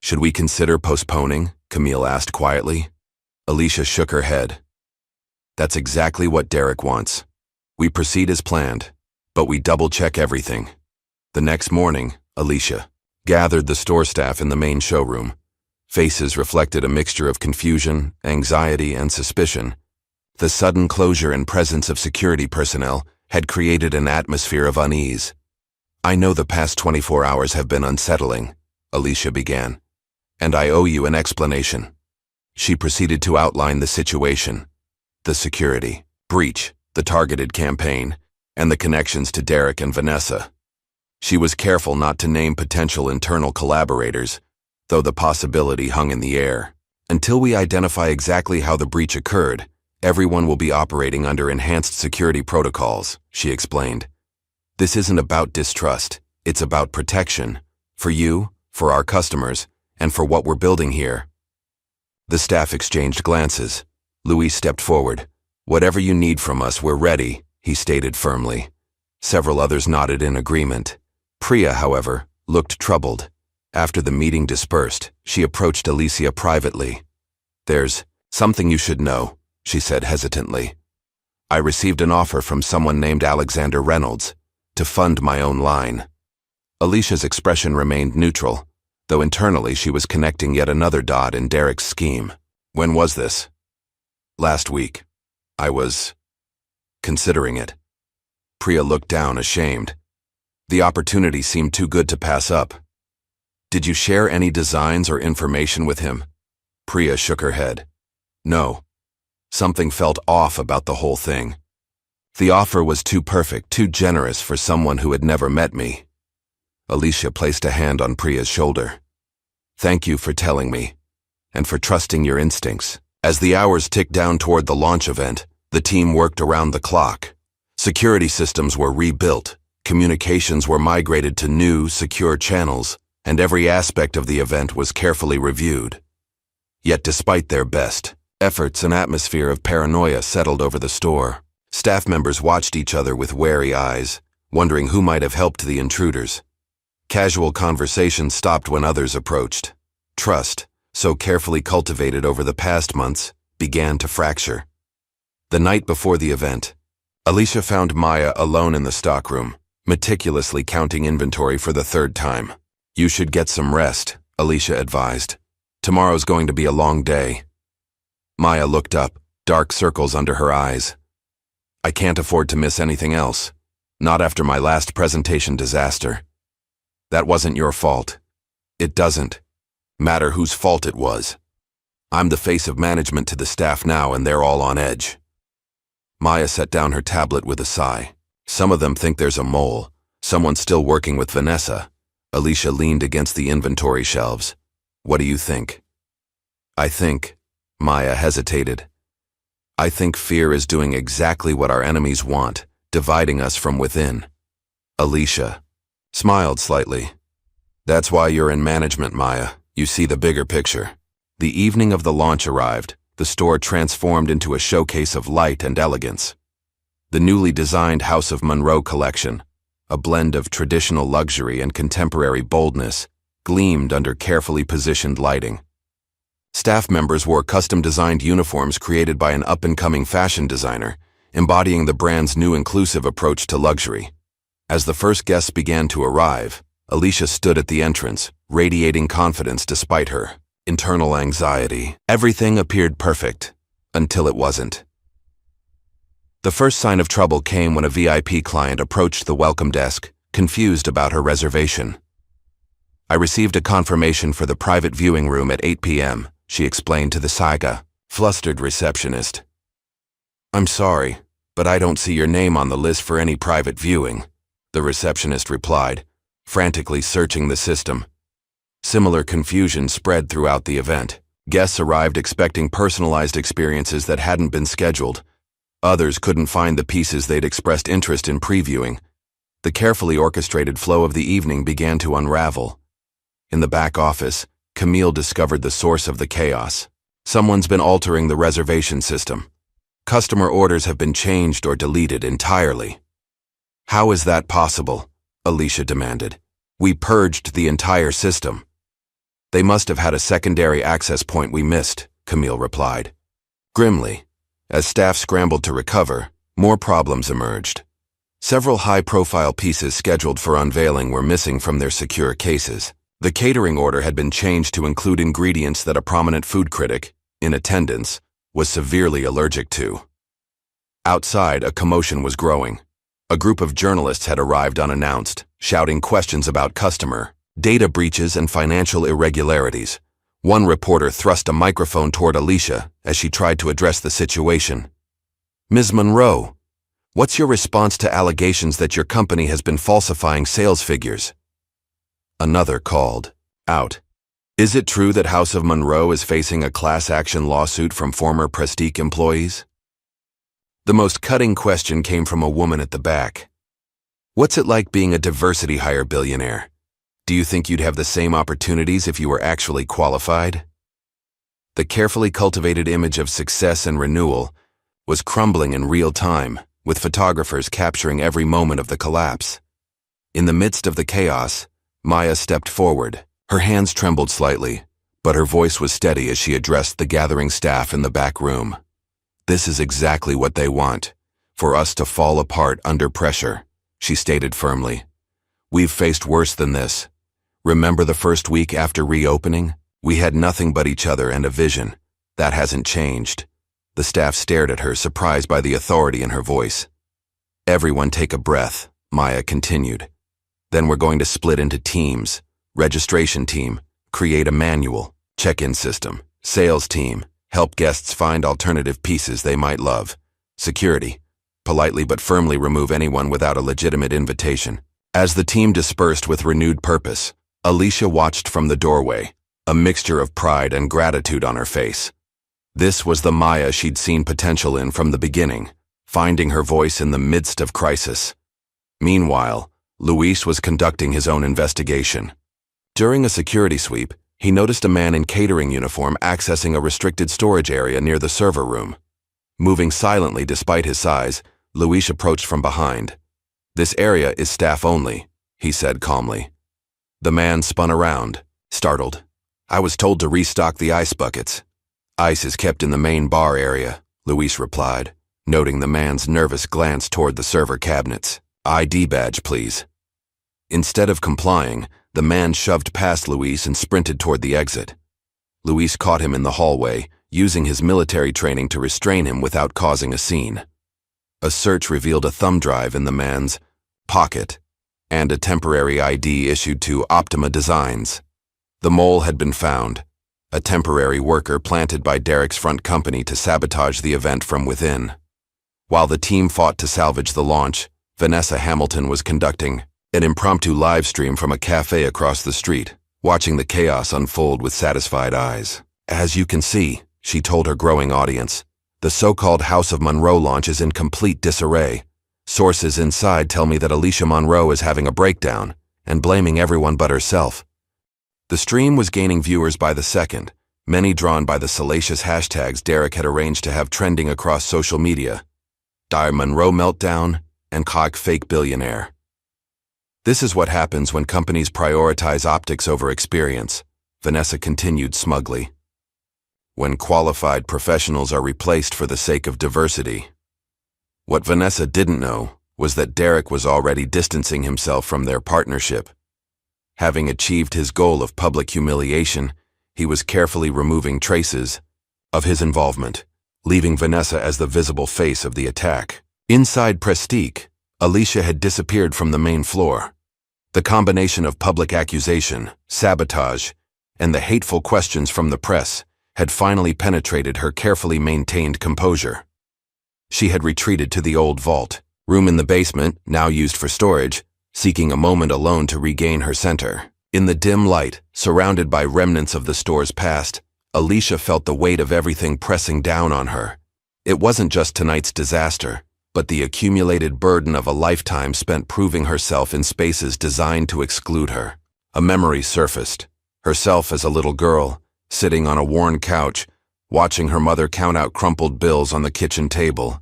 Speaker 1: "Should we consider postponing?" Camille asked quietly. Alicia shook her head. "That's exactly what Derek wants. We proceed as planned, but we double-check everything." The next morning, Alicia gathered the store staff in the main showroom. Faces reflected a mixture of confusion, anxiety, and suspicion. The sudden closure and presence of security personnel had created an atmosphere of unease. "I know the past 24 hours have been unsettling," Alicia began, "and I owe you an explanation." She proceeded to outline the situation: the security breach, the targeted campaign, and the connections to Derek and Vanessa. She was careful not to name potential internal collaborators, though the possibility hung in the air. "Until we identify exactly how the breach occurred, everyone will be operating under enhanced security protocols," she explained. "This isn't about distrust, it's about protection. For you, for our customers, and for what we're building here." The staff exchanged glances. Louis stepped forward. "Whatever you need from us, we're ready," he stated firmly. Several others nodded in agreement. Priya, however, looked troubled. After the meeting dispersed, she approached Alicia privately. "There's something you should know," she said hesitantly. "I received an offer from someone named Alexander Reynolds to fund my own line." Alicia's expression remained neutral, though internally she was connecting yet another dot in Derek's scheme. "When was this?" "Last week. I was considering it." Priya looked down, ashamed. The opportunity seemed too good to pass up. "Did you share any designs or information with him?" Priya shook her head. "No. Something felt off about the whole thing. The offer was too perfect, too generous for someone who had never met me." Alicia placed a hand on Priya's shoulder. "Thank you for telling me, and for trusting your instincts." As the hours ticked down toward the launch event, the team worked around the clock. Security systems were rebuilt, communications were migrated to new, secure channels, and every aspect of the event was carefully reviewed. Yet despite their best efforts, an atmosphere of paranoia settled over the store. Staff members watched each other with wary eyes, wondering who might have helped the intruders. Casual conversation stopped when others approached. Trust, so carefully cultivated over the past months, began to fracture. The night before the event, Alicia found Maya alone in the stockroom, meticulously counting inventory for the third time. "You should get some rest," Alicia advised. "Tomorrow's going to be a long day." Maya looked up, dark circles under her eyes. "I can't afford to miss anything else. Not after my last presentation disaster." "That wasn't your fault." "It doesn't matter whose fault it was. I'm the face of management to the staff now, and they're all on edge." Maya set down her tablet with a sigh. "Some of them think there's a mole, someone still working with Vanessa." Alicia leaned against the inventory shelves. "What do you think?" "I think," Maya hesitated. "I think fear is doing exactly what our enemies want, dividing us from within." Alicia smiled slightly. "That's why you're in management, Maya. You see the bigger picture." The evening of the launch arrived, the store transformed into a showcase of light and elegance. The newly designed House of Monroe collection, a blend of traditional luxury and contemporary boldness, gleamed under carefully positioned lighting. Staff members wore custom-designed uniforms created by an up-and-coming fashion designer, embodying the brand's new inclusive approach to luxury. As the first guests began to arrive, Alicia stood at the entrance, radiating confidence despite her internal anxiety. Everything appeared perfect, until it wasn't. The first sign of trouble came when a VIP client approached the welcome desk, confused about her reservation. "I received a confirmation for the private viewing room at 8 p.m., she explained to the flustered receptionist. "I'm sorry, but I don't see your name on the list for any private viewing," the receptionist replied, frantically searching the system. Similar confusion spread throughout the event. Guests arrived expecting personalized experiences that hadn't been scheduled. Others couldn't find the pieces they'd expressed interest in previewing. The carefully orchestrated flow of the evening began to unravel. In the back office, Camille discovered the source of the chaos. Someone's been altering the reservation system. Customer orders have been changed or deleted entirely. "How is that possible?" Alicia demanded. "We purged the entire system." "They must have had a secondary access point we missed," Camille replied. Grimly, as staff scrambled to recover, more problems emerged. Several high-profile pieces scheduled for unveiling were missing from their secure cases. The catering order had been changed to include ingredients that a prominent food critic, in attendance, was severely allergic to. Outside, a commotion was growing. A group of journalists had arrived unannounced, shouting questions about customer, data breaches, and financial irregularities. One reporter thrust a microphone toward Alicia as she tried to address the situation. "Ms. Monroe, what's your response to allegations that your company has been falsifying sales figures?" Another called out. "Is it true that House of Monroe is facing a class action lawsuit from former Prestige employees?" The most cutting question came from a woman at the back. "What's it like being a diversity hire billionaire? Do you think you'd have the same opportunities if you were actually qualified?" The carefully cultivated image of success and renewal was crumbling in real time, with photographers capturing every moment of the collapse. In the midst of the chaos, Maya stepped forward. Her hands trembled slightly, but her voice was steady as she addressed the gathering staff in the back room. "This is exactly what they want, for us to fall apart under pressure," she stated firmly. "We've faced worse than this. Remember the first week after reopening? We had nothing but each other and a vision. That hasn't changed." The staff stared at her, surprised by the authority in her voice. "Everyone take a breath," Maya continued. "Then we're going to split into teams. Registration team, create a manual, check-in system. Sales team, help guests find alternative pieces they might love. Security, politely but firmly remove anyone without a legitimate invitation." As the team dispersed with renewed purpose, Alicia watched from the doorway, a mixture of pride and gratitude on her face. This was the Maya she'd seen potential in from the beginning, finding her voice in the midst of crisis. Meanwhile, Luis was conducting his own investigation. During a security sweep, he noticed a man in catering uniform accessing a restricted storage area near the server room. Moving silently despite his size, Luis approached from behind. "This area is staff only," he said calmly. The man spun around, startled. "I was told to restock the ice buckets." "Ice is kept in the main bar area," Luis replied, noting the man's nervous glance toward the server cabinets. "ID badge, please." Instead of complying, the man shoved past Luis and sprinted toward the exit. Luis caught him in the hallway, using his military training to restrain him without causing a scene. A search revealed a thumb drive in the man's pocket and a temporary ID issued to Optima Designs. The mole had been found, a temporary worker planted by Derek's front company to sabotage the event from within. While the team fought to salvage the launch, Vanessa Hamilton was conducting an impromptu live stream from a cafe across the street, watching the chaos unfold with satisfied eyes. "As you can see," she told her growing audience, "the so-called House of Monroe launch is in complete disarray. Sources inside tell me that Alicia Monroe is having a breakdown and blaming everyone but herself." The stream was gaining viewers by the second, many drawn by the salacious hashtags Derek had arranged to have trending across social media. "Dire Monroe meltdown" and "Cock fake billionaire." "This is what happens when companies prioritize optics over experience," Vanessa continued smugly. "When qualified professionals are replaced for the sake of diversity." What Vanessa didn't know was that Derek was already distancing himself from their partnership. Having achieved his goal of public humiliation, he was carefully removing traces of his involvement, leaving Vanessa as the visible face of the attack. Inside Prestige, Alicia had disappeared from the main floor. The combination of public accusation, sabotage, and the hateful questions from the press had finally penetrated her carefully maintained composure. She had retreated to the old vault, room in the basement, now used for storage, seeking a moment alone to regain her center. In the dim light, surrounded by remnants of the store's past, Alicia felt the weight of everything pressing down on her. It wasn't just tonight's disaster, but the accumulated burden of a lifetime spent proving herself in spaces designed to exclude her. A memory surfaced, herself as a little girl, sitting on a worn couch, watching her mother count out crumpled bills on the kitchen table.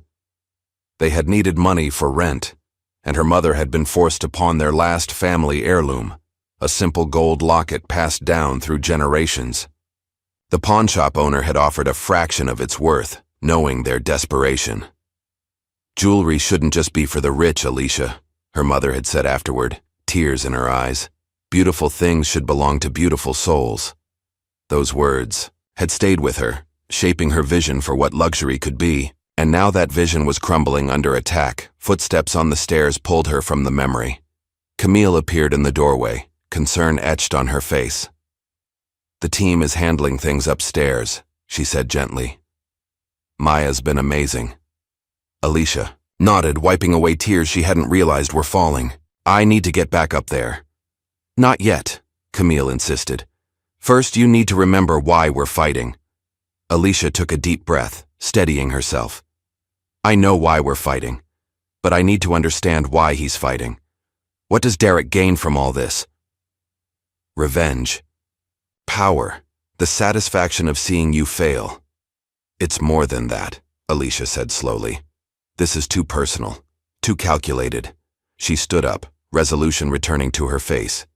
Speaker 1: They had needed money for rent, and her mother had been forced to pawn their last family heirloom, a simple gold locket passed down through generations. The pawnshop owner had offered a fraction of its worth, knowing their desperation. "Jewelry shouldn't just be for the rich, Alicia," her mother had said afterward, tears in her eyes. Beautiful things should belong to beautiful souls. Those words had stayed with her, shaping her vision for what luxury could be, and now that vision was crumbling under attack. Footsteps on the stairs pulled her from the memory. Camille appeared in the doorway, concern etched on her face. "The team is handling things upstairs," she said gently. "Maya's been amazing." Alicia nodded, wiping away tears she hadn't realized were falling. "I need to get back up there." "Not yet," Camille insisted. "First, you need to remember why we're fighting." Alicia took a deep breath, steadying herself. "I know why we're fighting, but I need to understand why he's fighting. What does Derek gain from all this?" "Revenge. Power. The satisfaction of seeing you fail." "It's more than that," Alicia said slowly. "This is too personal, too calculated." She stood up, resolution returning to her face.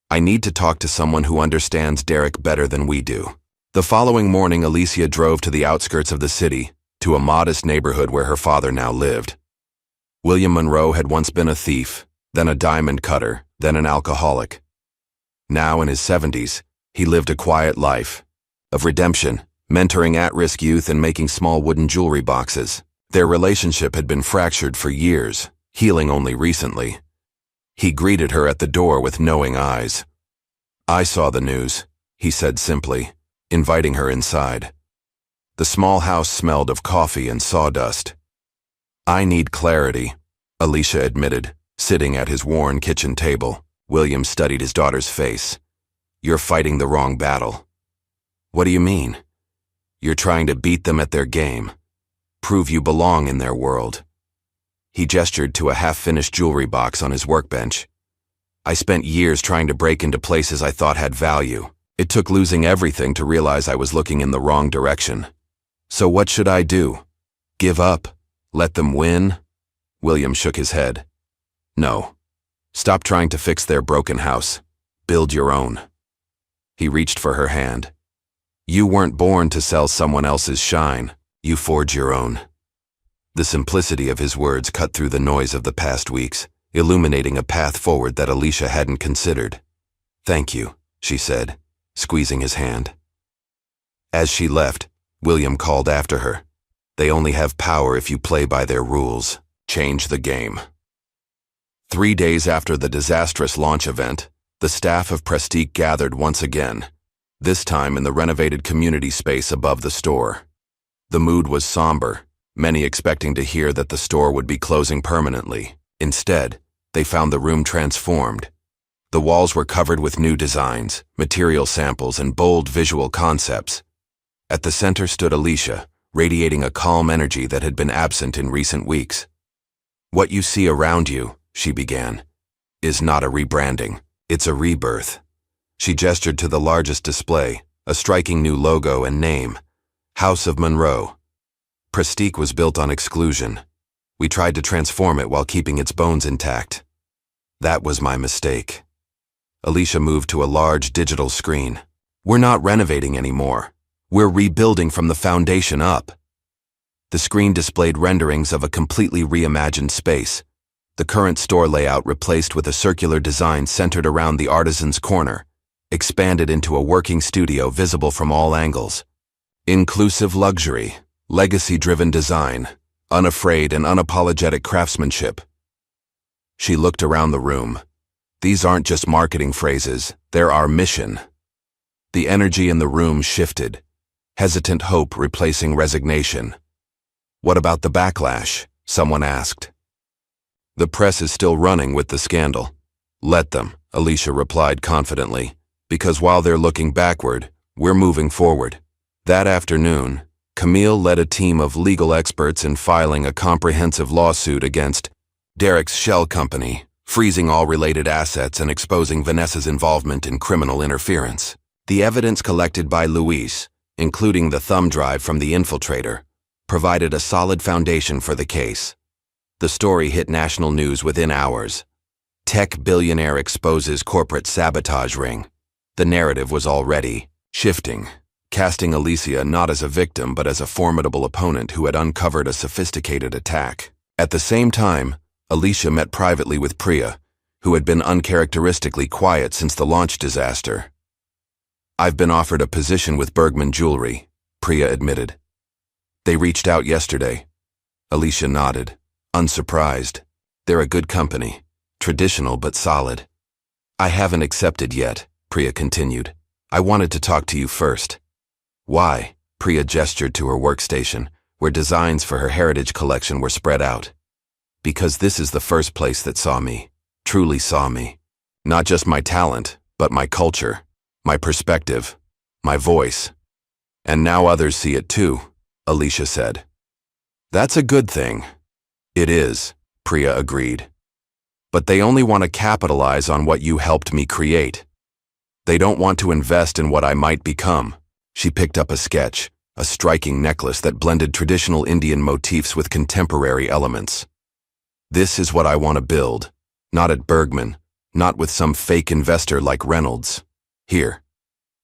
Speaker 1: "I need to talk to someone who understands Derek better than we do." The following morning, Alicia drove to the outskirts of the city, to a modest neighborhood where her father now lived. William Monroe had once been a thief, then a diamond cutter, then an alcoholic. Now in his 70s, he lived a quiet life of redemption, mentoring at-risk youth and making small wooden jewelry boxes. Their relationship had been fractured for years, healing only recently. He greeted her at the door with knowing eyes. "I saw the news," he said simply, inviting her inside. The small house smelled of coffee and sawdust. "I need clarity," Alicia admitted, sitting at his worn kitchen table. William studied his daughter's face. "You're fighting the wrong battle." "What do you mean?" "You're trying to beat them at their game. Prove you belong in their world." He gestured to a half-finished jewelry box on his workbench. "I spent years trying to break into places I thought had value. It took losing everything to realize I was looking in the wrong direction. So what should I do? Give up? Let them win?" William shook his head. "No. Stop trying to fix their broken house. Build your own." He reached for her hand. "You weren't born to sell someone else's shine. You forge your own." The simplicity of his words cut through the noise of the past weeks, illuminating a path forward that Alicia hadn't considered. "Thank you," she said, squeezing his hand. As she left, William called after her. "They only have power if you play by their rules. Change the game." 3 days after the disastrous launch event, the staff of Prestige gathered once again, this time in the renovated community space above the store. The mood was somber, many expecting to hear that the store would be closing permanently. Instead, they found the room transformed. The walls were covered with new designs, material samples, and bold visual concepts. At the center stood Alicia, radiating a calm energy that had been absent in recent weeks. "What you see around you," she began, "is not a rebranding. It's a rebirth." She gestured to the largest display, a striking new logo and name, House of Monroe. Prestige was built on exclusion. We tried to transform it while keeping its bones intact. That was my mistake. Alicia moved to a large digital screen. "We're not renovating anymore. We're rebuilding from the foundation up." The screen displayed renderings of a completely reimagined space, the current store layout replaced with a circular design centered around the artisan's corner, expanded into a working studio visible from all angles. Inclusive luxury, legacy-driven design, unafraid and unapologetic craftsmanship. She looked around the room. These aren't just marketing phrases, they're our mission. The energy in the room shifted, hesitant hope replacing resignation. "What about the backlash?" someone asked. "The press is still running with the scandal." "Let them," Alicia replied confidently, "because while they're looking backward, we're moving forward." That afternoon, Camille led a team of legal experts in filing a comprehensive lawsuit against Derek's shell company, freezing all related assets and exposing Vanessa's involvement in criminal interference. The evidence collected by Luis, including the thumb drive from the infiltrator, provided a solid foundation for the case. The story hit national news within hours. Tech billionaire exposes corporate sabotage ring. The narrative was already shifting, casting Alicia not as a victim but as a formidable opponent who had uncovered a sophisticated attack. At the same time, Alicia met privately with Priya, who had been uncharacteristically quiet since the launch disaster. "I've been offered a position with Bergman Jewelry," Priya admitted. "They reached out yesterday." Alicia nodded, unsurprised. "They're a good company, traditional but solid." "I haven't accepted yet," Priya continued. "I wanted to talk to you first." "Why?" Priya gestured to her workstation, where designs for her heritage collection were spread out. "Because this is the first place that saw me, truly saw me. Not just my talent, but my culture, my perspective, my voice. And now others see it too," Alicia said. "That's a good thing." "It is," Priya agreed. "But they only want to capitalize on what you helped me create. They don't want to invest in what I might become." She picked up a sketch, a striking necklace that blended traditional Indian motifs with contemporary elements. "This is what I want to build, not at Bergman, not with some fake investor like Reynolds. Here,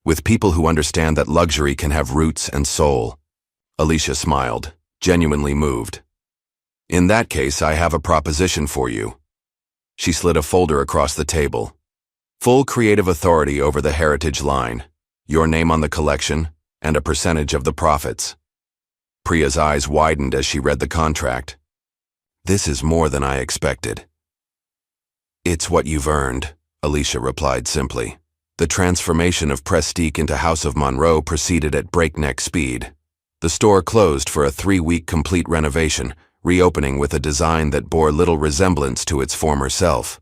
Speaker 1: with people who understand that luxury can have roots and soul." Alicia smiled, genuinely moved. "In that case, I have a proposition for you." She slid a folder across the table. "Full creative authority over the heritage line, your name on the collection, and a percentage of the profits." Priya's eyes widened as she read the contract. "This is more than I expected." "It's what you've earned," Alicia replied simply. The transformation of Prestige into House of Monroe proceeded at breakneck speed. The store closed for a 3-week complete renovation, reopening with a design that bore little resemblance to its former self.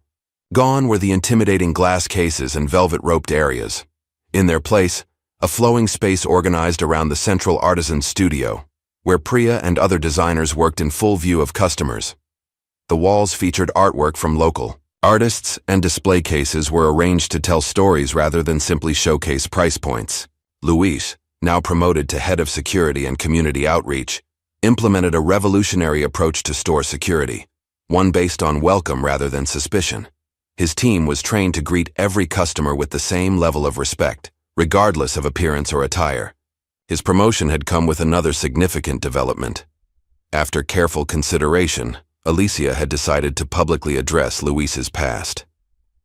Speaker 1: Gone were the intimidating glass cases and velvet-roped areas. In their place, a flowing space organized around the central artisan studio, where Priya and other designers worked in full view of customers. The walls featured artwork from local artists, and display cases were arranged to tell stories rather than simply showcase price points. Luis, now promoted to head of security and community outreach, implemented a revolutionary approach to store security, one based on welcome rather than suspicion. His team was trained to greet every customer with the same level of respect, regardless of appearance or attire. His promotion had come with another significant development. After careful consideration, Alicia had decided to publicly address Luis's past.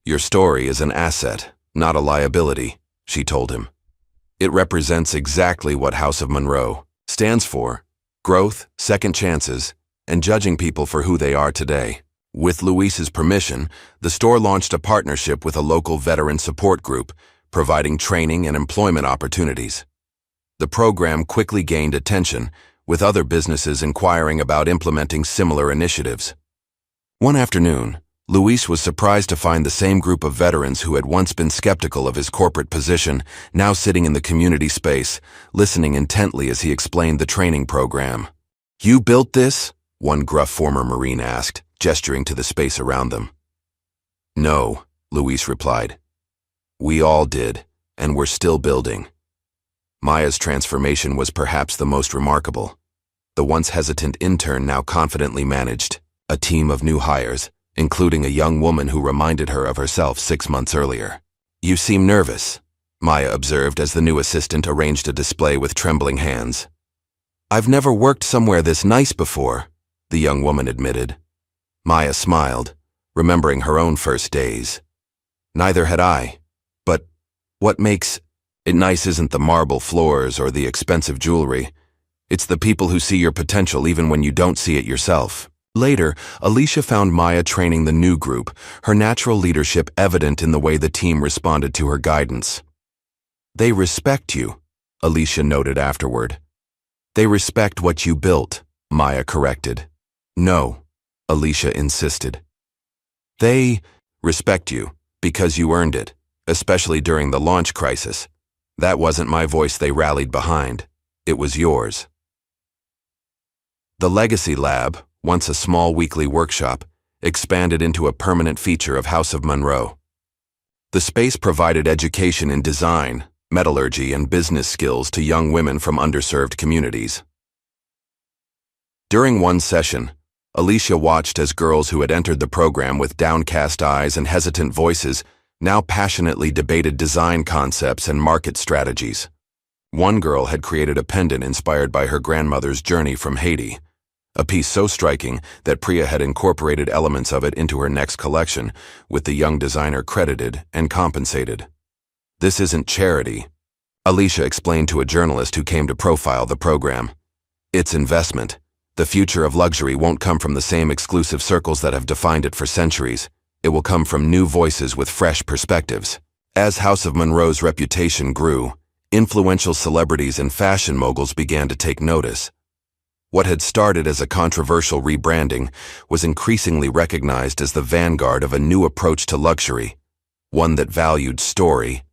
Speaker 1: "Your story is an asset, not a liability," she told him. "It represents exactly what House of Monroe stands for: growth, second chances, and judging people for who they are today." With Luis's permission, the store launched a partnership with a local veteran support group, providing training and employment opportunities. The program quickly gained attention, with other businesses inquiring about implementing similar initiatives. One afternoon, Luis was surprised to find the same group of veterans who had once been skeptical of his corporate position now sitting in the community space, listening intently as he explained the training program. "You built this?" one gruff former Marine asked, gesturing to the space around them. "No," Luis replied. "We all did, and we're still building." Maya's transformation was perhaps the most remarkable. The once hesitant intern now confidently managed a team of new hires, including a young woman who reminded her of herself 6 months earlier. "You seem nervous," Maya observed as the new assistant arranged a display with trembling hands. "I've never worked somewhere this nice before," the young woman admitted. Maya smiled, remembering her own first days. "Neither had I. But what makes it nice isn't the marble floors or the expensive jewelry. It's the people who see your potential even when you don't see it yourself." Later, Alicia found Maya training the new group, her natural leadership evident in the way the team responded to her guidance. "They respect you," Alicia noted afterward. "They respect what you built," Maya corrected. "No," Alicia insisted. "They respect you because you earned it, especially during the launch crisis. That wasn't my voice they rallied behind. It was yours." The Legacy Lab, once a small weekly workshop, expanded into a permanent feature of House of Monroe. The space provided education in design, metallurgy, and business skills to young women from underserved communities. During one session, Alicia watched as girls who had entered the program with downcast eyes and hesitant voices now passionately debated design concepts and market strategies. One girl had created a pendant inspired by her grandmother's journey from Haiti. a piece so striking that Priya had incorporated elements of it into her next collection, with the young designer credited and compensated. "This isn't charity," Alicia explained to a journalist who came to profile the program. "It's investment. The future of luxury won't come from the same exclusive circles that have defined it for centuries. It will come from new voices with fresh perspectives." As House of Monroe's reputation grew, influential celebrities and fashion moguls began to take notice. What had started as a controversial rebranding was increasingly recognized as the vanguard of a new approach to luxury, one that valued story,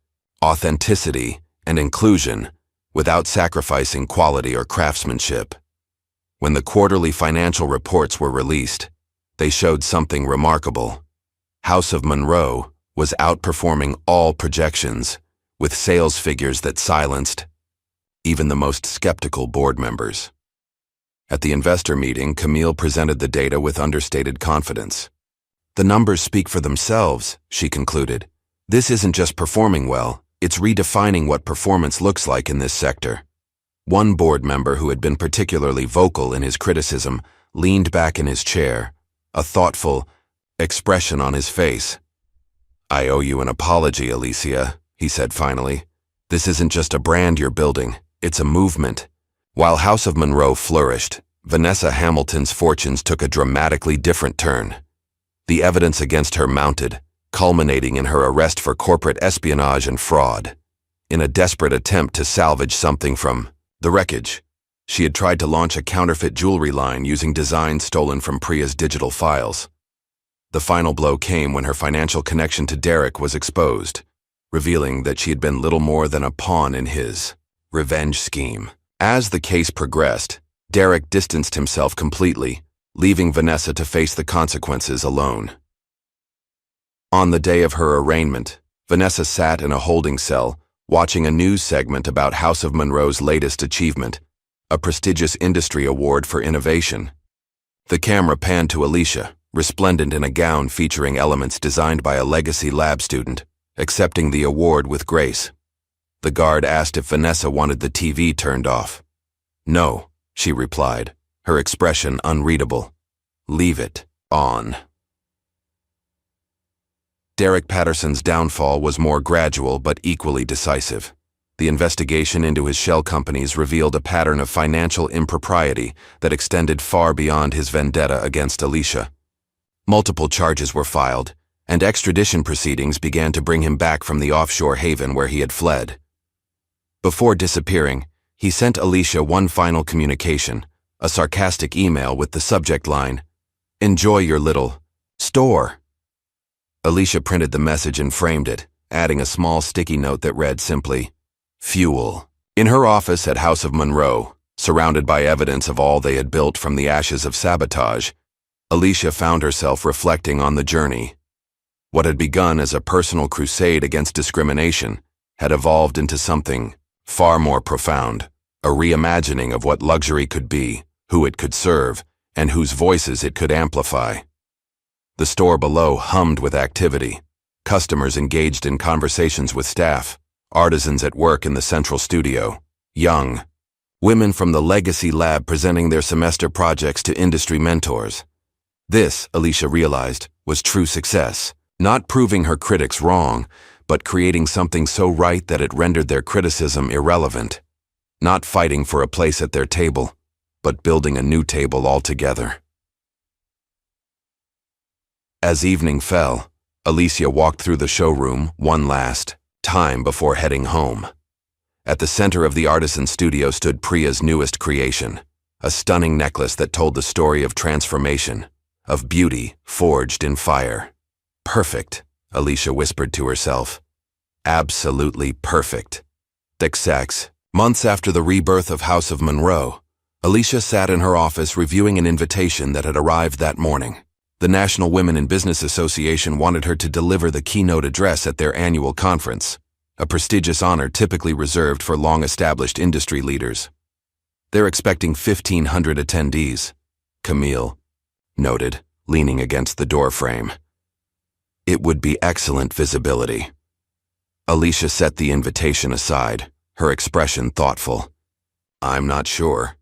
Speaker 1: authenticity, and inclusion without sacrificing quality or craftsmanship. When the quarterly financial reports were released, they showed something remarkable. House of Monroe was outperforming all projections, with sales figures that silenced even the most skeptical board members. At the investor meeting, Camille presented the data with understated confidence. "The numbers speak for themselves," she concluded. "This isn't just performing well, it's redefining what performance looks like in this sector." One board member who had been particularly vocal in his criticism leaned back in his chair, a thoughtful expression on his face. "I owe you an apology, Alicia," he said finally. "This isn't just a brand you're building, it's a movement." While House of Monroe flourished, Vanessa Hamilton's fortunes took a dramatically different turn. The evidence against her mounted, culminating in her arrest for corporate espionage and fraud. In a desperate attempt to salvage something from the wreckage, she had tried to launch a counterfeit jewelry line using designs stolen from Priya's digital files. The final blow came when her financial connection to Derek was exposed, revealing that she had been little more than a pawn in his revenge scheme. As the case progressed, Derek distanced himself completely, leaving Vanessa to face the consequences alone. On the day of her arraignment, Vanessa sat in a holding cell, watching a news segment about House of Monroe's latest achievement, a prestigious industry award for innovation. The camera panned to Alicia, resplendent in a gown featuring elements designed by a legacy lab student, accepting the award with grace. The guard asked if Vanessa wanted the TV turned off. "No," she replied, her expression unreadable. "Leave it on." Derek Patterson's downfall was more gradual but equally decisive. The investigation into his shell companies revealed a pattern of financial impropriety that extended far beyond his vendetta against Alicia. Multiple charges were filed, and extradition proceedings began to bring him back from the offshore haven where he had fled. Before disappearing, he sent Alicia one final communication, a sarcastic email with the subject line, "Enjoy your little store." Alicia printed the message and framed it, adding a small sticky note that read simply, "Fuel." In her office at House of Monroe, surrounded by evidence of all they had built from the ashes of sabotage, Alicia found herself reflecting on the journey. What had begun as a personal crusade against discrimination had evolved into something far more profound, a reimagining of what luxury could be, who it could serve, and whose voices it could amplify. The store below hummed with activity. Customers engaged in conversations with staff, artisans at work in the central studio, young women from the legacy lab presenting their semester projects to industry mentors. This, Alicia realized, was true success, not proving her critics wrong, but creating something so right that it rendered their criticism irrelevant. Not fighting for a place at their table, but building a new table altogether. As evening fell, Alicia walked through the showroom one last time before heading home. At the center of the artisan studio stood Priya's newest creation, a stunning necklace that told the story of transformation, of beauty forged in fire. "Perfect," Alicia whispered to herself. "Absolutely perfect." Exact. Months after the rebirth of House of Monroe, Alicia sat in her office reviewing an invitation that had arrived that morning. The National Women in Business Association wanted her to deliver the keynote address at their annual conference, a prestigious honor typically reserved for long-established industry leaders. "They're expecting 1,500 attendees," Camille noted, leaning against the doorframe. "It would be excellent visibility." Alicia set the invitation aside, her expression thoughtful. "I'm not sure.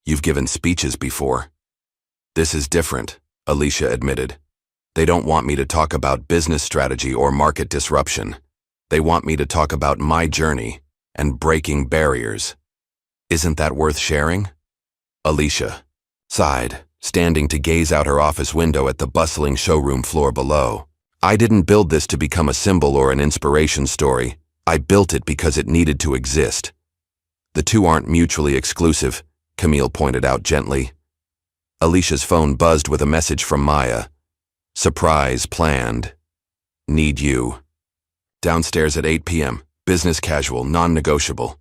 Speaker 1: You've given speeches before." This is different, Alicia admitted. They don't want me to talk about business strategy or market disruption. They want me to talk about my journey and breaking barriers. Isn't that worth sharing? Alicia sighed, standing to gaze out her office window at the bustling showroom floor below. I didn't build this to become a symbol or an inspiration story. I built it because it needed to exist. The two aren't mutually exclusive, Camille pointed out gently. Alicia's phone buzzed with a message from Maya. Surprise planned. Need you. Downstairs at 8 p.m. Business casual, non-negotiable.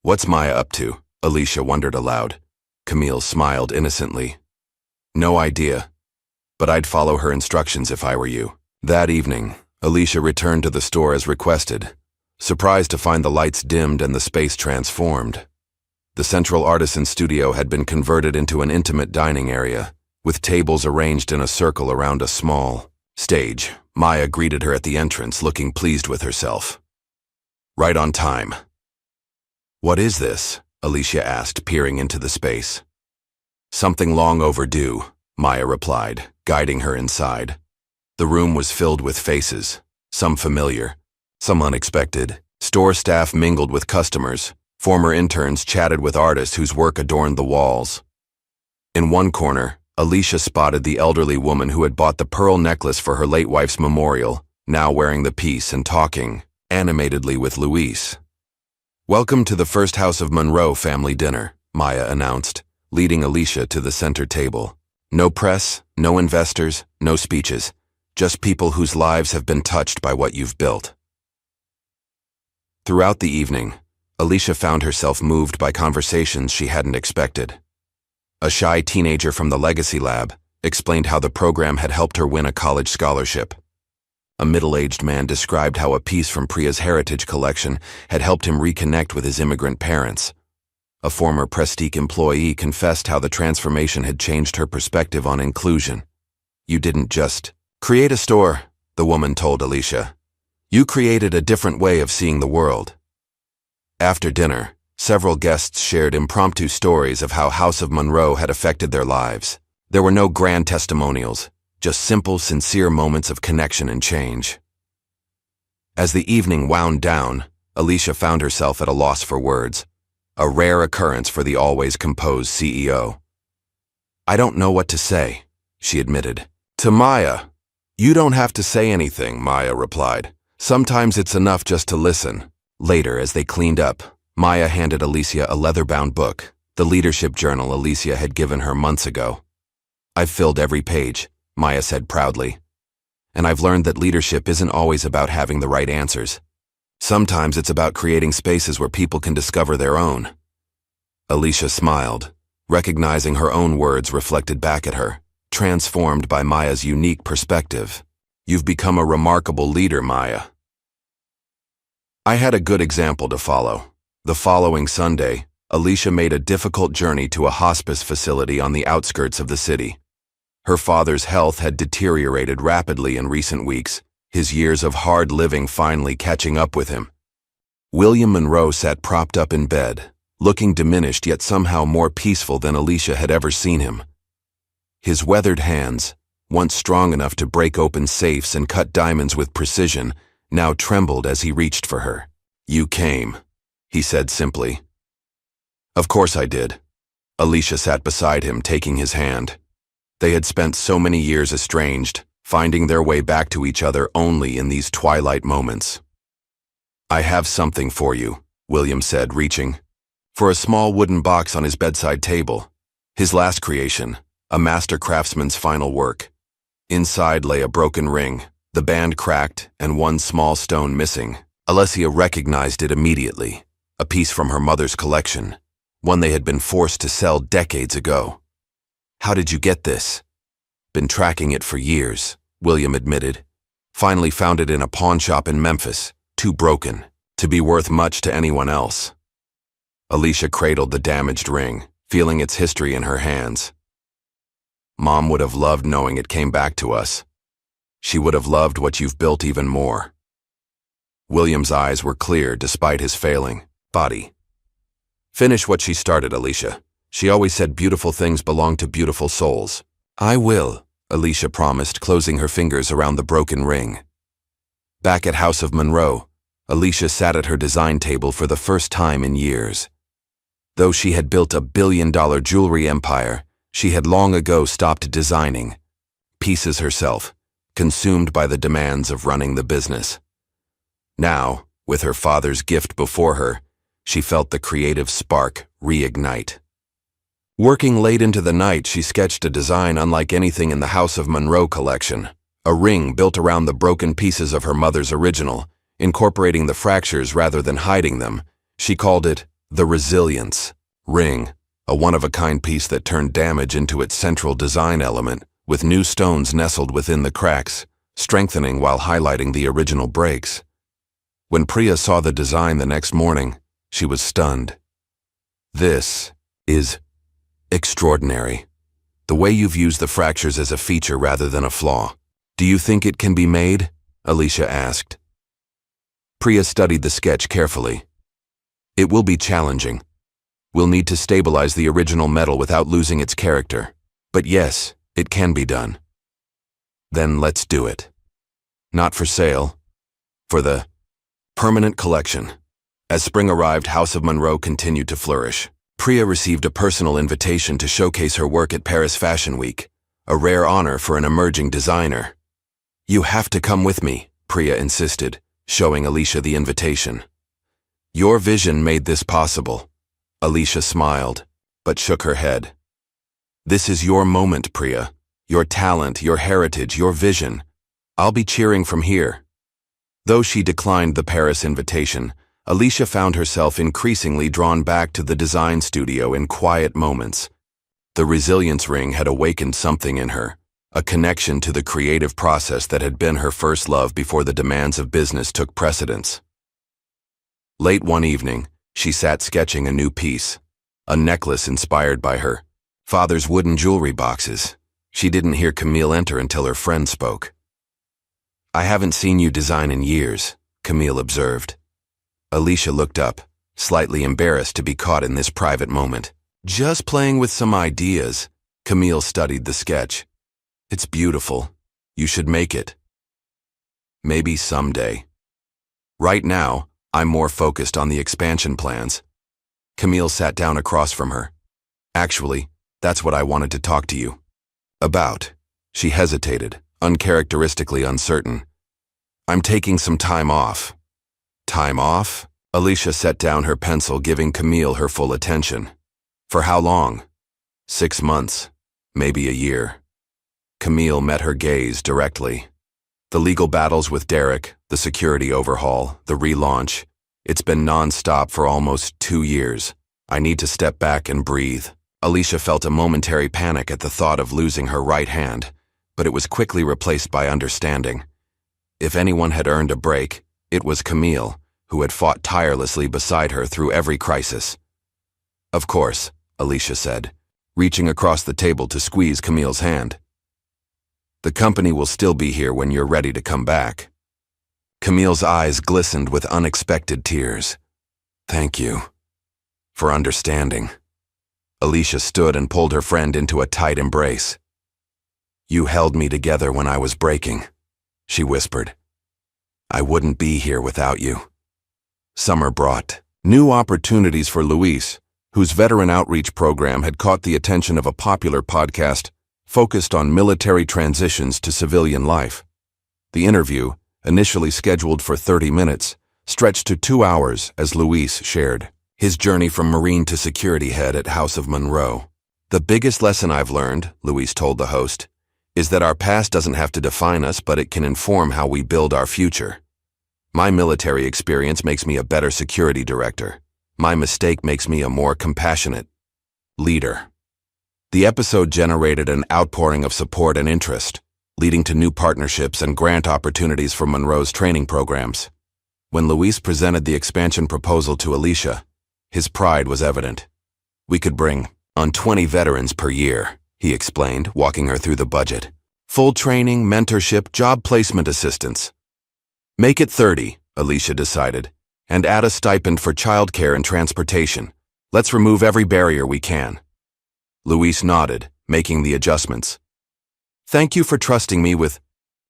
Speaker 1: What's Maya up to? Alicia wondered aloud. Camille smiled innocently. No idea, but I'd follow her instructions if I were you. That evening, Alicia returned to the store as requested, surprised to find the lights dimmed and the space transformed. The central artisan studio had been converted into an intimate dining area, with tables arranged in a circle around a small stage. Maya greeted her at the entrance, looking pleased with herself. Right on time. What is this? Alicia asked, peering into the space. Something long overdue, Maya replied, guiding her inside. The room was filled with faces, some familiar, some unexpected. Store staff mingled with customers. Former interns chatted with artists whose work adorned the walls. In one corner, Alicia spotted the elderly woman who had bought the pearl necklace for her late wife's memorial, now wearing the piece and talking animatedly with Luis. Welcome to the First House of Monroe family dinner, Maya announced, leading Alicia to the center table. No press, no investors, no speeches, just people whose lives have been touched by what you've built. Throughout the evening, Alicia found herself moved by conversations she hadn't expected. A shy teenager from the Legacy Lab explained how the program had helped her win a college scholarship. A middle-aged man described how a piece from Priya's heritage collection had helped him reconnect with his immigrant parents. A former Prestige employee confessed how the transformation had changed her perspective on inclusion. You didn't just create a store, the woman told Alicia. You created a different way of seeing the world. After dinner, several guests shared impromptu stories of how House of Monroe had affected their lives. There were no grand testimonials, just simple, sincere moments of connection and change. As the evening wound down, Alicia found herself at a loss for words, a rare occurrence for the always composed CEO. I don't know what to say, she admitted. To Maya. You don't have to say anything, Maya replied. Sometimes it's enough just to listen. Later, as they cleaned up, Maya handed Alicia a leather-bound book, the leadership journal Alicia had given her months ago. I've filled every page, Maya said proudly. And I've learned that leadership isn't always about having the right answers. Sometimes it's about creating spaces where people can discover their own. Alicia smiled, recognizing her own words reflected back at her, transformed by Maya's unique perspective. You've become a remarkable leader, Maya. I had a good example to follow. The following Sunday, Alicia made a difficult journey to a hospice facility on the outskirts of the city. Her father's health had deteriorated rapidly in recent weeks, his years of hard living finally catching up with him. William Monroe sat propped up in bed, looking diminished yet somehow more peaceful than Alicia had ever seen him. His weathered hands, once strong enough to break open safes and cut diamonds with precision, now trembled as he reached for her. You came, he said simply. Of course I did. Alicia sat beside him, taking his hand. They had spent so many years estranged, finding their way back to each other only in these twilight moments. I have something for you, William said, reaching for a small wooden box on his bedside table. His last creation, a master craftsman's final work. Inside lay a broken ring, the band cracked and one small stone missing. Alicia recognized it immediately, a piece from her mother's collection, one they had been forced to sell decades ago. How did you get this? Been tracking it for years, William admitted. Finally found it in a pawn shop in Memphis, too broken to be worth much to anyone else. Alicia cradled the damaged ring, feeling its history in her hands. Mom would have loved knowing it came back to us. She would have loved what you've built even more. William's eyes were clear despite his failing body. Finish what she started, Alicia. She always said beautiful things belong to beautiful souls. I will, Alicia promised, closing her fingers around the broken ring. Back at House of Monroe, Alicia sat at her design table for the first time in years. Though she had built a billion-dollar jewelry empire, she had long ago stopped designing pieces herself, consumed by the demands of running the business. Now, with her father's gift before her, she felt the creative spark reignite. Working late into the night, she sketched a design unlike anything in the House of Monroe collection, a ring built around the broken pieces of her mother's original, incorporating the fractures rather than hiding them. She called it the Resilience Ring, a one-of-a-kind piece that turned damage into its central design element, with new stones nestled within the cracks, strengthening while highlighting the original breaks. When Priya saw the design the next morning, she was stunned. This is extraordinary. The way you've used the fractures as a feature rather than a flaw. Do you think it can be made? Alicia asked. Priya studied the sketch carefully. It will be challenging. We'll need to stabilize the original metal without losing its character. But yes, it can be done. Then let's do it. Not for sale. For the permanent collection. As spring arrived, House of Monroe continued to flourish. Priya received a personal invitation to showcase her work at Paris Fashion Week, a rare honor for an emerging designer. You have to come with me, Priya insisted, showing Alicia the invitation. Your vision made this possible. Alicia smiled, but shook her head. This is your moment, Priya. Your talent, your heritage, your vision. I'll be cheering from here. Though she declined the Paris invitation, Alicia found herself increasingly drawn back to the design studio in quiet moments. The Resilience Ring had awakened something in her, a connection to the creative process that had been her first love before the demands of business took precedence. Late one evening, she sat sketching a new piece, a necklace inspired by her father's wooden jewelry boxes. She didn't hear Camille enter until her friend spoke. I haven't seen you design in years, Camille observed. Alicia looked up, slightly embarrassed to be caught in this private moment. Just playing with some ideas, Camille studied the sketch. It's beautiful. You should make it. Maybe someday. Right now, I'm more focused on the expansion plans. Camille sat down across from her. Actually, that's what I wanted to talk to you about. She hesitated, uncharacteristically uncertain. I'm taking some time off. Time off? Alicia set down her pencil, giving Camille her full attention. For how long? 6 months, maybe a year. Camille met her gaze directly. The legal battles with Derek, the security overhaul, the relaunch. It's been non-stop for almost 2 years. I need to step back and breathe. Alicia felt a momentary panic at the thought of losing her right hand, but it was quickly replaced by understanding. If anyone had earned a break, it was Camille, who had fought tirelessly beside her through every crisis. Of course, Alicia said, reaching across the table to squeeze Camille's hand. The company will still be here when you're ready to come back. Camille's eyes glistened with unexpected tears. Thank you for understanding. Alicia stood and pulled her friend into a tight embrace. You held me together when I was breaking, she whispered. I wouldn't be here without you. Summer brought new opportunities for Luis, whose veteran outreach program had caught the attention of a popular podcast focused on military transitions to civilian life. The interview, initially scheduled for 30 minutes, stretched to 2 hours as Luis shared his journey from Marine to security head at House of Monroe. The biggest lesson I've learned, Luis told the host, is that our past doesn't have to define us, but it can inform how we build our future. My military experience makes me a better security director. My mistake makes me a more compassionate leader. The episode generated an outpouring of support and interest, leading to new partnerships and grant opportunities for Monroe's training programs. When Luis presented the expansion proposal to Alicia, his pride was evident. We could bring on 20 veterans per year, he explained, walking her through the budget. Full training, mentorship, job placement assistance. Make it 30, Alicia decided, and add a stipend for childcare and transportation. Let's remove every barrier we can. Luis nodded, making the adjustments. Thank you for trusting me with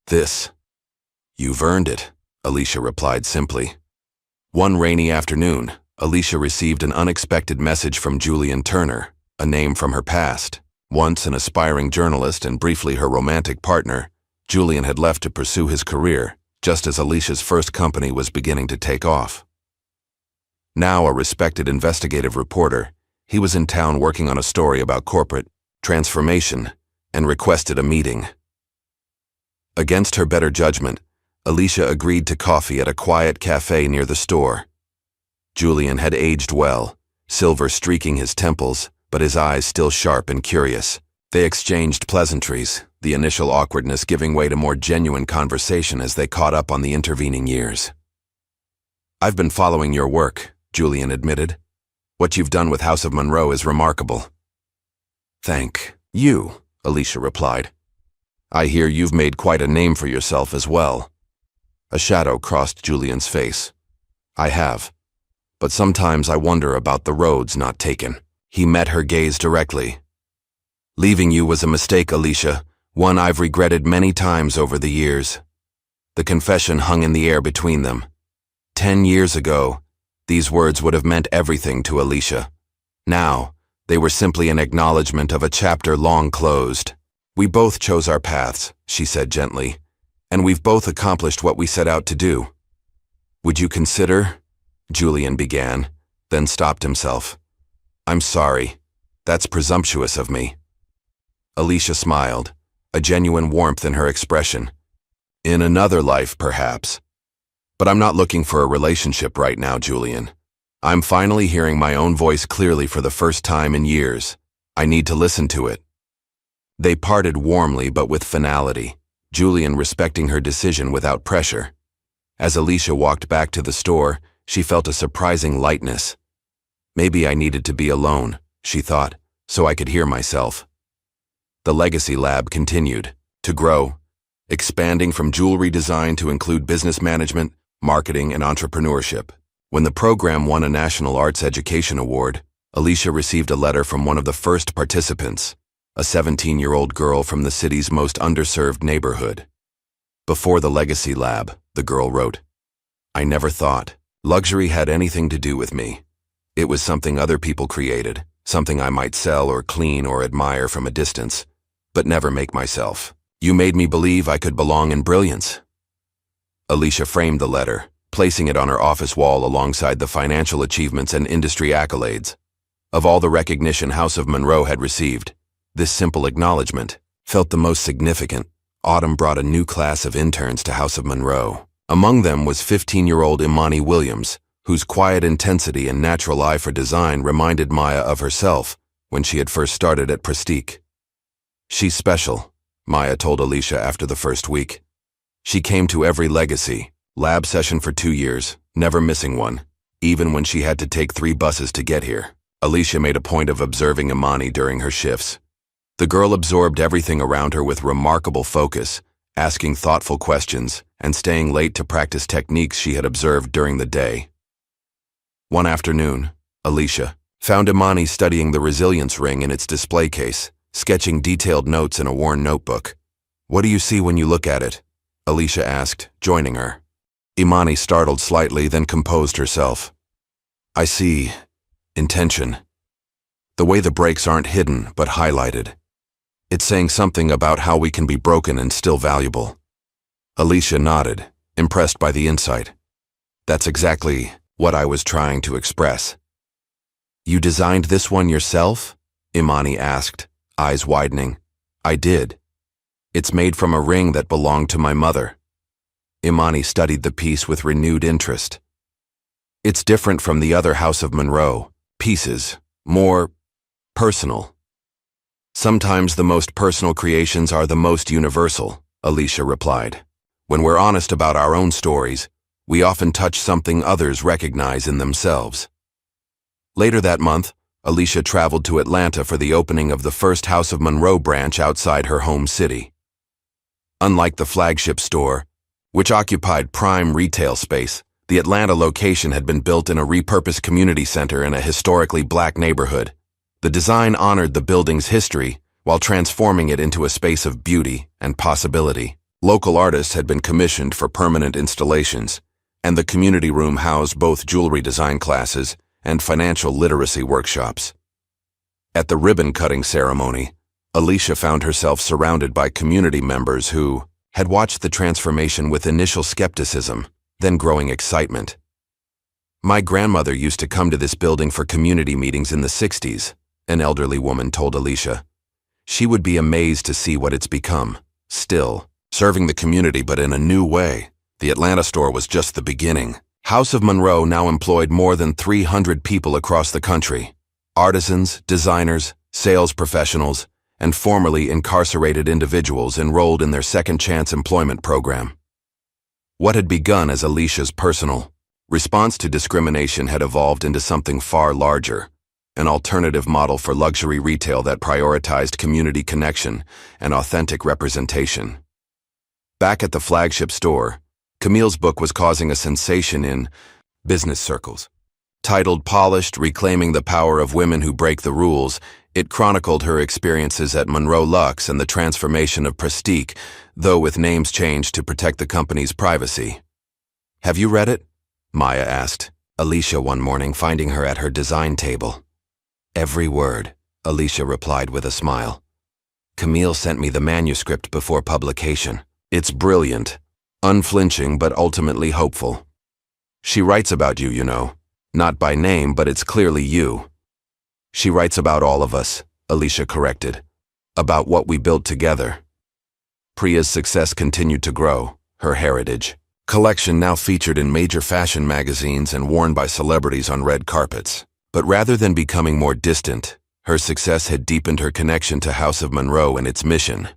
Speaker 1: this. You've earned it, Alicia replied simply. One rainy afternoon, Alicia received an unexpected message from Julian Turner, a name from her past. Once an aspiring journalist and briefly her romantic partner, Julian had left to pursue his career, just as Alicia's first company was beginning to take off. Now a respected investigative reporter, he was in town working on a story about corporate transformation and requested a meeting. Against her better judgment, Alicia agreed to coffee at a quiet cafe near the store. Julian had aged well, silver streaking his temples, but his eyes still sharp and curious. They exchanged pleasantries, the initial awkwardness giving way to more genuine conversation as they caught up on the intervening years. I've been following your work, Julian admitted. What you've done with House of Monroe is remarkable. Thank you, Alicia replied. I hear you've made quite a name for yourself as well. A shadow crossed Julian's face. I have. But sometimes I wonder about the roads not taken. He met her gaze directly. Leaving you was a mistake, Alicia, one I've regretted many times over the years. The confession hung in the air between them. 10 years ago, these words would have meant everything to Alicia. Now, they were simply an acknowledgement of a chapter long closed. We both chose our paths, she said gently, and we've both accomplished what we set out to do. Would you consider? Julian began, then stopped himself. I'm sorry. That's presumptuous of me. Alicia smiled, a genuine warmth in her expression. In another life, perhaps. But I'm not looking for a relationship right now, Julian. I'm finally hearing my own voice clearly for the first time in years. I need to listen to it. They parted warmly but with finality, Julian respecting her decision without pressure. As Alicia walked back to the store, she felt a surprising lightness. Maybe I needed to be alone, she thought, so I could hear myself. The Legacy Lab continued to grow, expanding from jewelry design to include business management, marketing, and entrepreneurship. When the program won a National Arts Education Award, Alicia received a letter from one of the first participants, a 17-year-old girl from the city's most underserved neighborhood. Before the Legacy Lab, the girl wrote, I never thought luxury had anything to do with me. It was something other people created, something I might sell or clean or admire from a distance, but never make myself. You made me believe I could belong in brilliance. Alicia framed the letter, placing it on her office wall alongside the financial achievements and industry accolades. Of all the recognition House of Monroe had received, this simple acknowledgement felt the most significant. Autumn brought a new class of interns to House of Monroe. Among them was 15-year-old Imani Williams, whose quiet intensity and natural eye for design reminded Maya of herself when she had first started at Prestige. She's special, Maya told Alicia after the first week. She came to every Legacy Lab session for 2 years, never missing one, even when she had to take 3 buses to get here. Alicia made a point of observing Imani during her shifts. The girl absorbed everything around her with remarkable focus, asking thoughtful questions and staying late to practice techniques she had observed during the day. One afternoon, Alicia found Imani studying the resilience ring in its display case, sketching detailed notes in a worn notebook. What do you see when you look at it? Alicia asked, joining her. Imani startled slightly, then composed herself. I see intention. The way the breaks aren't hidden, but highlighted. It's saying something about how we can be broken and still valuable. Alicia nodded, impressed by the insight. That's exactly what I was trying to express. You designed this one yourself? Imani asked, eyes widening. I did. It's made from a ring that belonged to my mother. Imani studied the piece with renewed interest. It's different from the other House of Monroe pieces, more personal. Sometimes the most personal creations are the most universal, Alicia replied. When we're honest about our own stories, we often touch something others recognize in themselves. Later that month, Alicia traveled to Atlanta for the opening of the first House of Monroe branch outside her home city. Unlike the flagship store, which occupied prime retail space, the Atlanta location had been built in a repurposed community center in a historically black neighborhood. The design honored the building's history, while transforming it into a space of beauty and possibility. Local artists had been commissioned for permanent installations, and the community room housed both jewelry design classes and financial literacy workshops. At the ribbon-cutting ceremony, Alicia found herself surrounded by community members who had watched the transformation with initial skepticism, then growing excitement. "My grandmother used to come to this building for community meetings in the 60s, an elderly woman told Alicia. "She would be amazed to see what it's become. Still, serving the community but in a new way. The Atlanta store was just the beginning. House of Monroe now employed more than 300 people across the country. Artisans, designers, sales professionals, and formerly incarcerated individuals enrolled in their second chance employment program." What had begun as Alicia's personal response to discrimination had evolved into something far larger, an alternative model for luxury retail that prioritized community connection and authentic representation. Back at the flagship store, Camille's book was causing a sensation in business circles. Titled Polished: Reclaiming the Power of Women Who Break the Rules, it chronicled her experiences at Monroe Luxe and the transformation of Prestige, though with names changed to protect the company's privacy. "Have you read it?" Maya asked Alicia one morning, finding her at her design table. "Every word," Alicia replied with a smile. "Camille sent me the manuscript before publication. It's brilliant, unflinching but ultimately hopeful. She writes about you, you know. Not by name, but it's clearly you." "She writes about all of us," Alicia corrected. "About what we built together." Priya's success continued to grow, her heritage collection now featured in major fashion magazines and worn by celebrities on red carpets. But rather than becoming more distant, her success had deepened her connection to House of Monroe and its mission.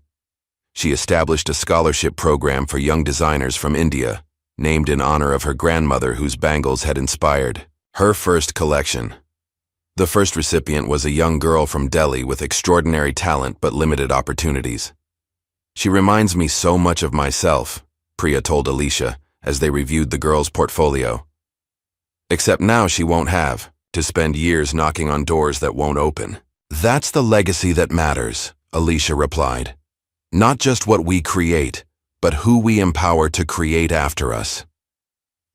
Speaker 1: She established a scholarship program for young designers from India, named in honor of her grandmother whose bangles had inspired her first collection. The first recipient was a young girl from Delhi with extraordinary talent but limited opportunities. "She reminds me so much of myself," Priya told Alicia as they reviewed the girl's portfolio. "Except now she won't have to spend years knocking on doors that won't open." "That's the legacy that matters," Alicia replied. "Not just what we create, but who we empower to create after us."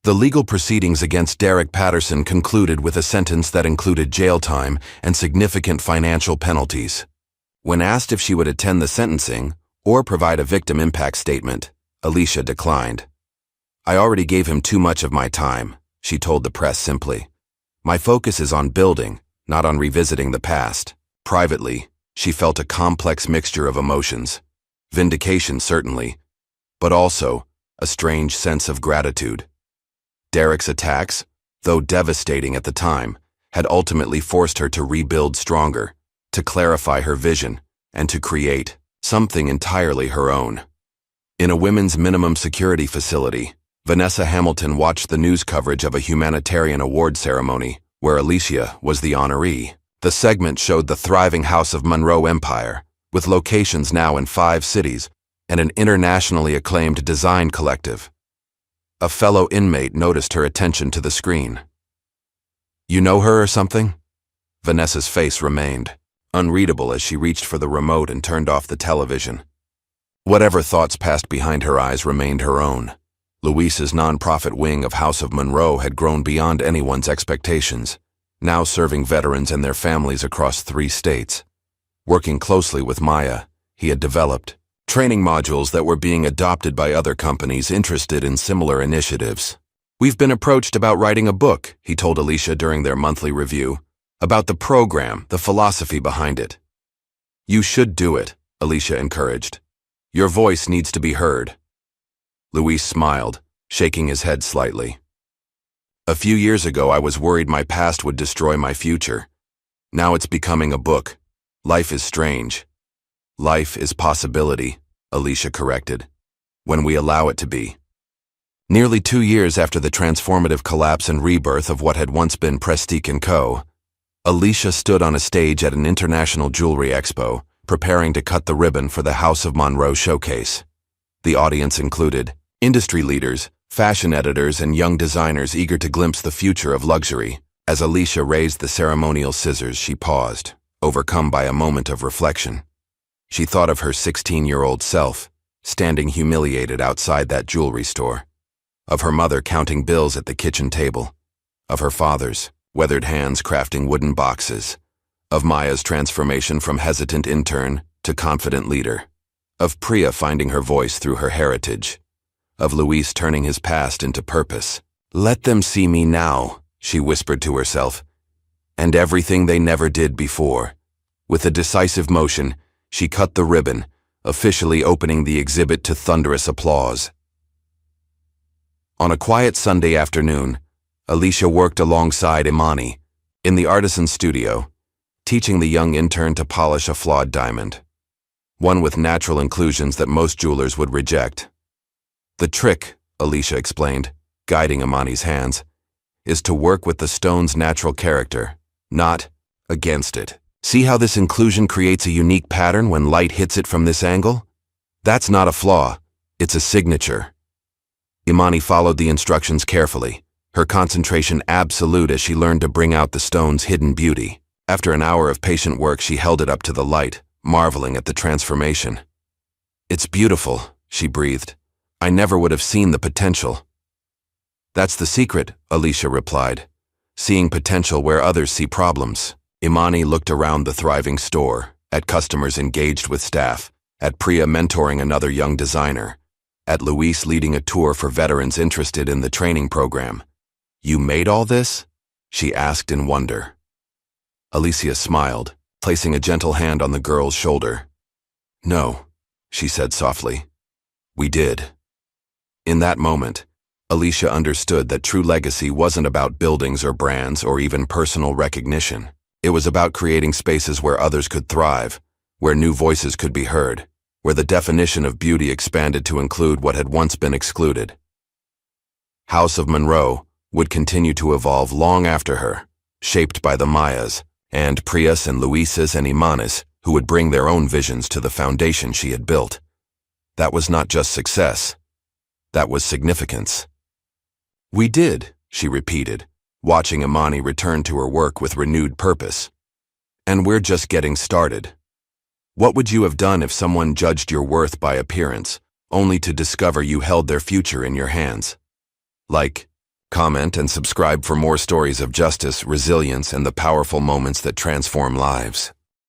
Speaker 1: The legal proceedings against Derek Patterson concluded with a sentence that included jail time and significant financial penalties. When asked if she would attend the sentencing or provide a victim impact statement, Alicia declined. "I already gave him too much of my time," she told the press simply. "My focus is on building, not on revisiting the past." Privately, she felt a complex mixture of emotions. Vindication, certainly, but also a strange sense of gratitude. Derek's attacks, though devastating at the time, had ultimately forced her to rebuild stronger, to clarify her vision, and to create something entirely her own. In a women's minimum security facility, Vanessa Hamilton watched the news coverage of a humanitarian award ceremony where Alicia was the honoree. The segment showed the thriving House of Monroe empire, with locations now in 5 cities and an internationally acclaimed design collective. A fellow inmate noticed her attention to the screen. "You know her or something?" Vanessa's face remained unreadable as she reached for the remote and turned off the television. Whatever thoughts passed behind her eyes remained her own. Luis's nonprofit wing of House of Monroe had grown beyond anyone's expectations, now serving veterans and their families across 3 states. Working closely with Maya, he had developed training modules that were being adopted by other companies interested in similar initiatives. "We've been approached about writing a book," he told Alicia during their monthly review, "about the program, the philosophy behind it." "You should do it," Alicia encouraged. "Your voice needs to be heard." Luis smiled, shaking his head slightly. "A few years ago I was worried my past would destroy my future. Now it's becoming a book. Life is strange. Life is possibility," Alicia corrected, "when we allow it to be." Nearly 2 years after the transformative collapse and rebirth of what had once been Prestige & Co., Alicia stood on a stage at an international jewelry expo, preparing to cut the ribbon for the House of Monroe showcase. The audience included industry leaders, fashion editors, and young designers eager to glimpse the future of luxury. As Alicia raised the ceremonial scissors, she paused, overcome by a moment of reflection. She thought of her 16-year-old self, standing humiliated outside that jewelry store, of her mother counting bills at the kitchen table, of her father's weathered hands crafting wooden boxes, of Maya's transformation from hesitant intern to confident leader, of Priya finding her voice through her heritage, of Luis turning his past into purpose. "Let them see me now," she whispered to herself, "and everything they never did before." With a decisive motion, she cut the ribbon, officially opening the exhibit to thunderous applause. On a quiet Sunday afternoon, Alicia worked alongside Imani in the artisan studio, teaching the young intern to polish a flawed diamond, one with natural inclusions that most jewelers would reject. "The trick," Alicia explained, guiding Imani's hands, "is to work with the stone's natural character, not against it. See how this inclusion creates a unique pattern when light hits it from this angle? That's not a flaw, it's a signature." Imani followed the instructions carefully, her concentration absolute as she learned to bring out the stone's hidden beauty. After an hour of patient work, she held it up to the light, marveling at the transformation. "It's beautiful," she breathed. "I never would have seen the potential." "That's the secret," Alicia replied. "Seeing potential where others see problems." Imani looked around the thriving store, at customers engaged with staff, at Priya mentoring another young designer, at Luis leading a tour for veterans interested in the training program. "You made all this?" she asked in wonder. Alicia smiled, placing a gentle hand on the girl's shoulder. "No," she said softly. "We did." In that moment, Alicia understood that true legacy wasn't about buildings or brands or even personal recognition. It was about creating spaces where others could thrive, where new voices could be heard, where the definition of beauty expanded to include what had once been excluded. House of Monroe would continue to evolve long after her, shaped by the Mayas, and Prias and Luises and Imanes, who would bring their own visions to the foundation she had built. That was not just success. That was significance. "We did," she repeated, watching Imani return to her work with renewed purpose. "And we're just getting started." What would you have done if someone judged your worth by appearance, only to discover you held their future in your hands? Like, comment, and subscribe for more stories of justice, resilience, and the powerful moments that transform lives.